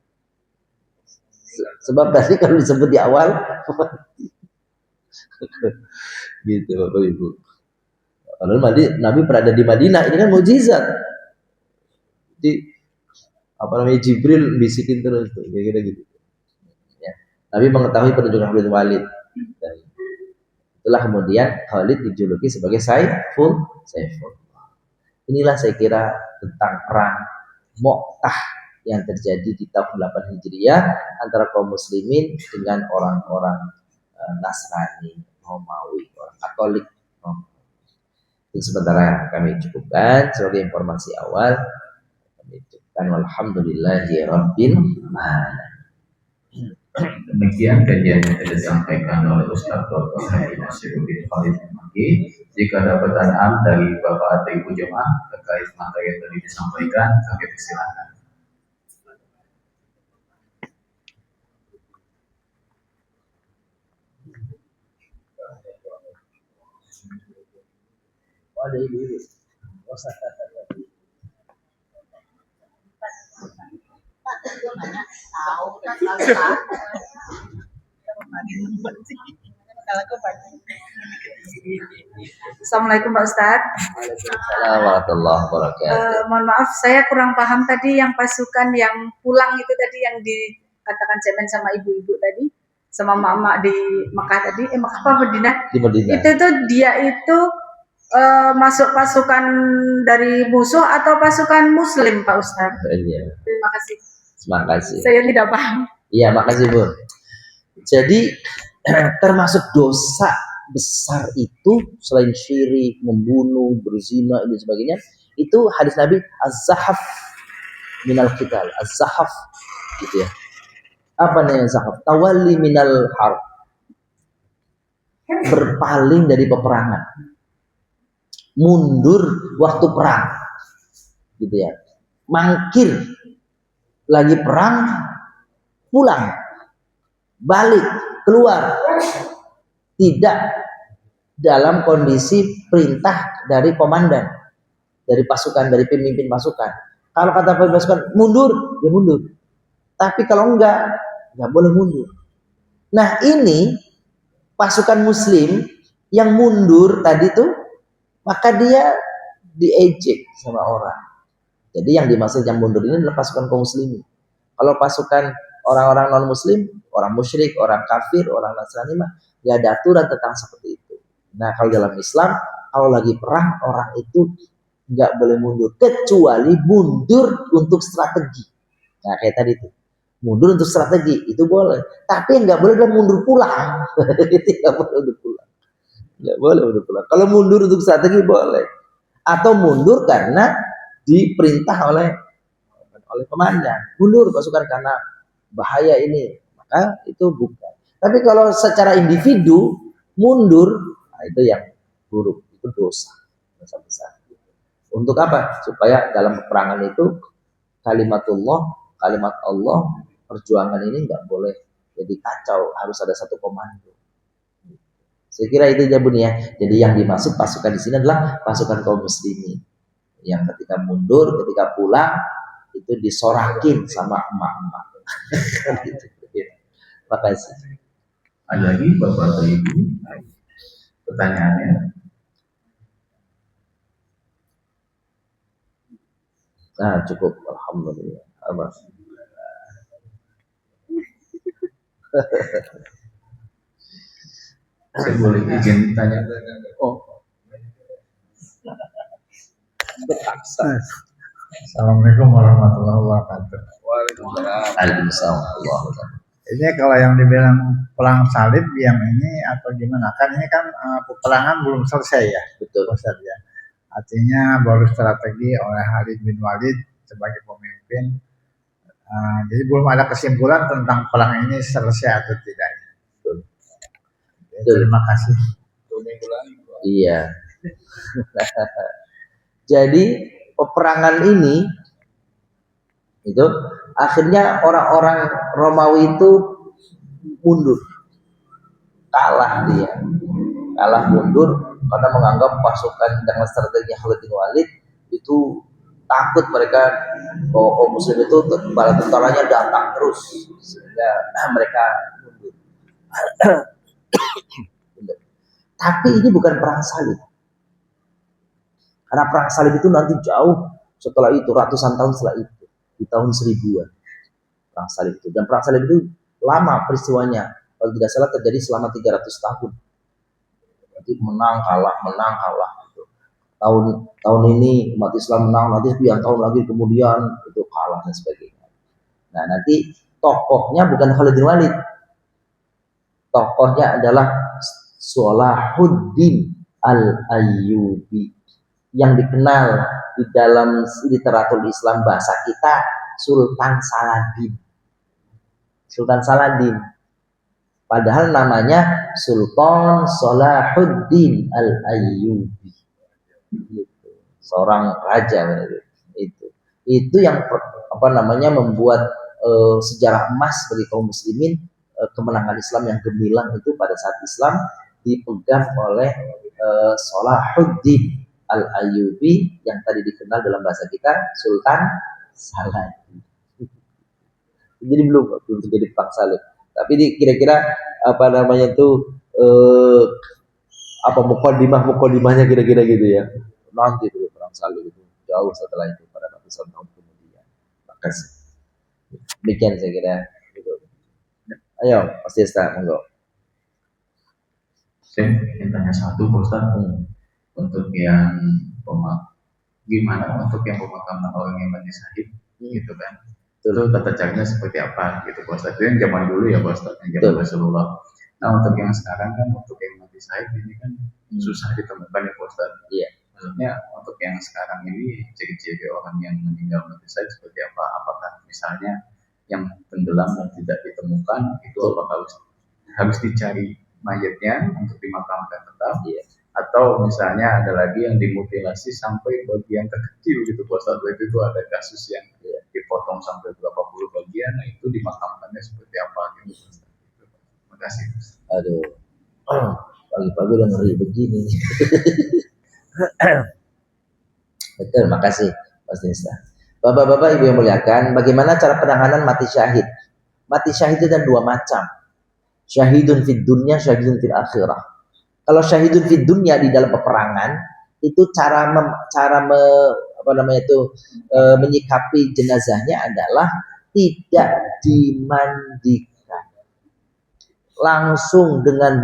Sebab tadi kalau disebut di awal, gitu Bapak Ibu. Kalau Nabi berada di Madinah, ini kan mukjizat. Jadi Jibril bisikin terus, kira-kira gitu. Ya. Nabi mengetahui penunjukan Khalid bin Walid. Dan itulah kemudian Khalid dijuluki sebagai Saiful. Inilah saya kira tentang perang Mu'tah yang terjadi di tahun 8 Hijriah antara kaum muslimin dengan orang-orang Nasrani, Romawi, orang Katolik. Itu sementara kami cukupkan sebagai informasi awal. Kami cukupkan. Walhamdulillahirabbil alamin. Demikian kajian yang telah disampaikan oleh Ustaz Dr. Haji Nasiruddin Khalid Maki. Jika ada pertanyaan dari Bapak atau Ibu jemaah terkait materi yang tadi disampaikan, kami persilakan. Ada ibu-ibu. Assalamualaikum Pak Ustadz. Waalaikumsalam warahmatullahi wabarakatuh. Mohon maaf, saya kurang paham tadi yang pasukan yang pulang itu tadi yang dikatakan cemen sama ibu-ibu tadi. sama mama di Mekah tadi, Mekah apa Madinah? di Madinah. Itu tuh dia itu masuk pasukan dari musuh atau pasukan Muslim, Pak Ustadz? Iya. Terima kasih. Terima kasih. Saya tidak paham. Iya, makasih Bun. Jadi termasuk dosa besar itu selain syirik, membunuh, berzina dan sebagainya, itu hadis Nabi az-zahaf minal qital, az-zahaf gitu ya. Apa namanya zahaf? Tawalli minal harb. Berpaling dari peperangan. Mundur waktu perang. Gitu ya. Mangkir lagi perang, pulang, balik, keluar, tidak dalam kondisi perintah dari komandan, dari pasukan, dari pemimpin pasukan. Kalau kata pemimpin pasukan mundur, ya mundur. Tapi kalau enggak boleh mundur. Nah ini pasukan Muslim yang mundur tadi tuh, maka dia diejek sama orang. Jadi yang dimaksud yang mundur ini adalah pasukan kaum muslimin. Kalau pasukan orang-orang non muslim, orang musyrik, orang kafir, orang Nasrani mah nggak ada aturan tentang seperti itu. Nah kalau dalam Islam, kalau lagi perang orang itu nggak boleh mundur kecuali mundur untuk strategi. Nah kayak tadi tuh, mundur untuk strategi itu boleh, tapi nggak boleh adalah mundur pulang. Itu nggak boleh mundur pulang. Nggak boleh mundur pulang. Kalau mundur untuk strategi boleh, atau mundur karena diperintah oleh komandan, mundur pasukan karena bahaya ini, maka itu bukan. Tapi kalau secara individu mundur, nah itu yang buruk, itu dosa besar. Untuk apa? Supaya dalam peperangan itu kalimat Allah, perjuangan ini nggak boleh jadi kacau, harus ada satu komando. Saya kira itu aja Bun ya. Jadi yang dimaksud pasukan di sini adalah pasukan kaum muslimin yang ketika mundur, ketika pulang itu disorakin sama emak-emak. Makasih. Ada lagi Bapak atau Ibu pertanyaannya? Nah cukup, alhamdulillah. Abah. Saya boleh izin tanya? Oh. Assalamualaikum warahmatullahi wabarakatuh. Waalaikumsalam. Ini kalau yang dibilang perang salib yang ini atau gimana? Kan ini kan peperangan belum selesai ya, Betul. Ustaz ya. Artinya baru strategi oleh Khalid bin Walid sebagai pemimpin. Jadi belum ada kesimpulan tentang perang ini selesai atau tidak. Betul. Terima kasih. Iya. Jadi peperangan ini itu akhirnya orang-orang Romawi itu mundur, kalah mundur karena menganggap pasukan dengan strategi Khalid bin Walid itu takut mereka bahwa kaum muslim itu bala tentaranya datang terus sehingga mereka mundur. Tapi ini bukan perang salib. Karena perang salib itu nanti jauh setelah itu, ratusan tahun setelah itu, di tahun 1000-an perang salib itu. Dan perang salib itu lama peristiwanya, kalau tidak salah terjadi selama 300 tahun. Nanti menang kalah gitu. Tahun ini umat Islam menang, nanti sekian tahun lagi kemudian itu kalah dan sebagainya. Nah nanti tokohnya bukan Khalid bin Walid, tokohnya adalah Salahuddin Al-Ayyubi, yang dikenal di dalam literatur Islam bahasa kita Sultan Saladin. Padahal namanya Sultan Salahuddin Al-Ayyubi. Gitu. Seorang raja itu. Itu yang membuat sejarah emas bagi kaum muslimin, kemenangan Islam yang gemilang itu pada saat Islam dipegang oleh Salahuddin Al-Ayyubi yang tadi dikenal dalam bahasa kita Sultan Saladin. Jadi belum terjadi perang salib. Tapi ini kira-kira mukodimahnya kira-kira gitu ya. Nanti dulu perang salib itu jauh setelah itu pada ratusan tahun kemudian. Makasih. Demikian saya kira. Ayo, pasti Ustaz, monggo. Saya ingin tanya satu Pak Ustaz, untuk yang gimana untuk yang pemakaman orang yang mati syahid gitu kan, itu tata caranya seperti apa gitu Pak Ustaz. Itu yang zaman dulu ya Pak Ustaz, yang zaman Rasulullah. Nah untuk yang sekarang kan, untuk yang mati syahid ini kan susah ditemukan ya Pak Ustaz. Iya. Maksudnya untuk yang sekarang ini ciri-ciri orang yang meninggal mati syahid seperti apa? Apakah misalnya yang tenggelam dan tidak ditemukan itu apakah harus dicari mayatnya untuk dimakamkan tetap? Iya. Atau misalnya ada lagi yang dimutilasi sampai bagian terkecil gitu Pak Ustaz. Itu ada kasus yang dipotong sampai berapa puluh bagian, nah itu dimakamkannya seperti apa gitu Pak Ustaz. Terima kasih. Aduh, pagi-pagi udah ngeri begini. Betul, makasih Mas Nista. Bapak-bapak, ibu yang muliakan, bagaimana cara penanganan mati syahid? Mati syahid itu ada dua macam. Syahidun fid dunya, syahidun fil akhirah. Kalau syahidun fid dunya di dalam peperangan itu menyikapi jenazahnya adalah tidak dimandikan, langsung dengan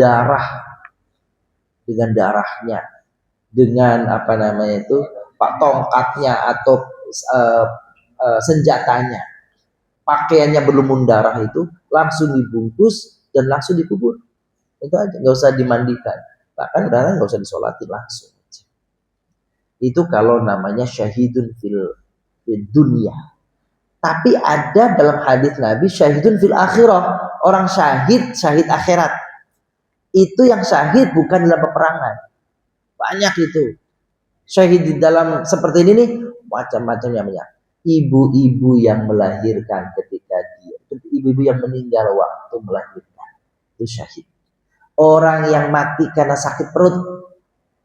darahnya, dengan tongkatnya atau senjatanya, pakaiannya berlumur darah itu langsung dibungkus dan langsung dikubur. Itu aja, nggak usah dimandikan, bahkan kadang nggak usah disolatin, langsung. Itu kalau namanya syahidun fil dunya. Tapi ada dalam hadis Nabi syahidun fil akhirah, orang syahid akhirat. Itu yang syahid bukan dalam peperangan. Banyak itu. Syahid di dalam seperti ini nih, macam-macamnya banyak. Ibu-ibu yang melahirkan ibu-ibu yang meninggal waktu melahirkan, itu syahid. Orang yang mati karena sakit perut,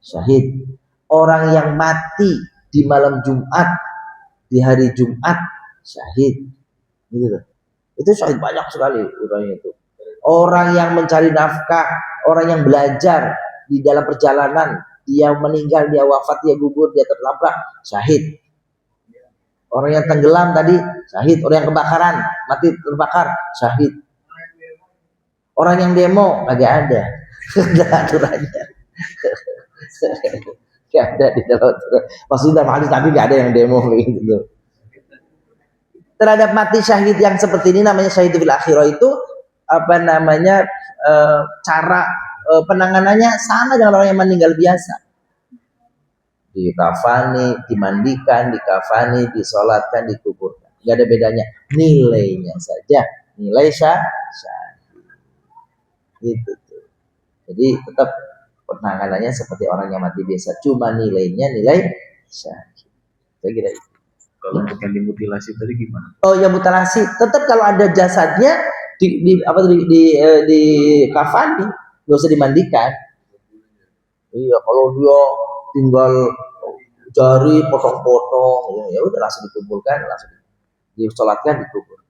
syahid. Orang yang mati di malam Jumat, di hari Jumat, syahid. Gitu. Itu syahid banyak sekali orangnya itu. Orang yang mencari nafkah, orang yang belajar di dalam perjalanan, dia meninggal, dia wafat, dia gugur, dia terlabrak, syahid. Orang yang tenggelam tadi, syahid. Orang yang kebakaran, mati terbakar, syahid. Orang yang demo agak ada aturannya. Gak ada di dalam aturan. Maksudnya dalam hadis Nabi gak ada yang demo gitu. Terhadap mati syahid yang seperti ini namanya syahid fil akhirah itu cara penanganannya sama dengan orang yang meninggal biasa. Dikafani, dimandikan, dikafani, disolatkan, dikuburkan. Gak ada bedanya. Nilainya saja, nilai syahid. Gitu tuh. Jadi tetap penanganannya seperti orang yang mati biasa, cuma nilainya nilai syahid. Saya kira itu. Kalau untuk yang dimutilasi tadi gimana? Oh ya, mutilasi tetap kalau ada jasadnya di kafani, nggak usah dimandikan. Iya, kalau dia tinggal jari potong-potong, ya udah langsung dikuburkan, langsung disolatkan, dikubur.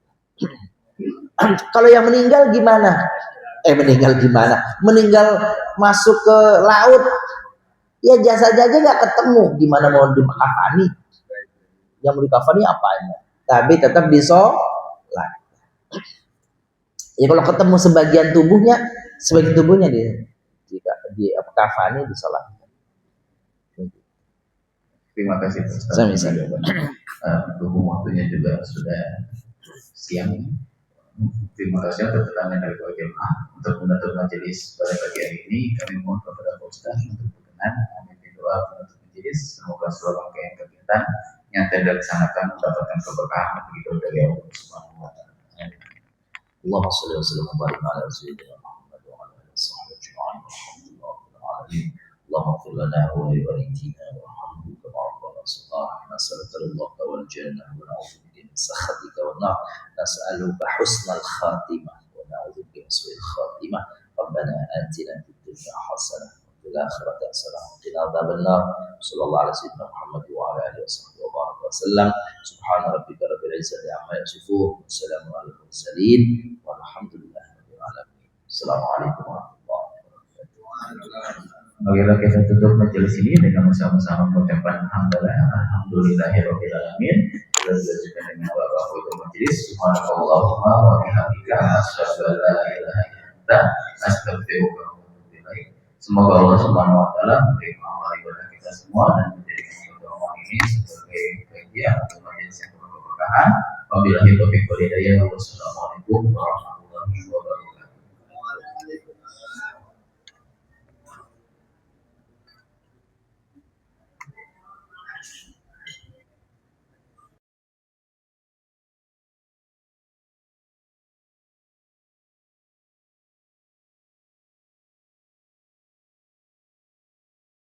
Kalau yang meninggal gimana? Meninggal masuk ke laut, ya jasad aja nggak ketemu, gimana mau dikafani? Yang mau dikafani apanya? Tapi tetap disolat. Ya kalau ketemu sebagian tubuhnya di kafani, disolat. Terima kasih Ustaz. Waktunya juga sudah siang. Terima kasih atas pertanyaan dari Pak Jemaah. Untuk menutup majelis pada pagi hari ini, kami mohon kepada Pak Ustaz untuk berkenan memimpin doa penutup majelis. Semoga seluruh rangkaian kegiatan yang telah dilaksanakan mendapatkan keberkahan begitu dari Allah Subhanahu wa taala. Allahumma shalli wa sallim wa barik ala sayyidina Muhammad wa ala alihi washabbihi ajma'in. Allahumma ighfir lana wa li walidina warhamhum kama rabbana shaghira. Nas'aluka ridhaka wal jannah wa na'udzu bika min sakhatika wan nar. Nas'aluka husnal khatimah wa na'udzu bika min su'il khatimah. Rabbana atina fid dunya hasanah wa fil akhirati hasanah wa qina adzaban nar. Sallallahu alaihi sayyidina Muhammad wa ala alihi wasallam. Subhana rabbika rabbil izzati amma yasifun. Wassalamu alal mursalin. Walhamdulillahi rabbil alamin. Assalamualaikum warahmatullahi wabarakatuh. Marilah kita tutup majelis ini dengan bersama-sama mengucapkan alhamdulillahirabbil alamin. sudah dilanjutkan dengan Bapak Ketua Majelis. Subhanallahumma wa bihamdika asyhadu an la ilaha illa anta astaghfiruka wa atubu ilaik. Semoga Allah Subhanahu wa taala menerima amal ibadah kita semua dan menjadikan pertemuan ini sebagai bagian atau majelis yang berkeberkahan. Wabillahi taufiq wal hidayah. Wassalamualaikum warahmatullahi wabarakatuh.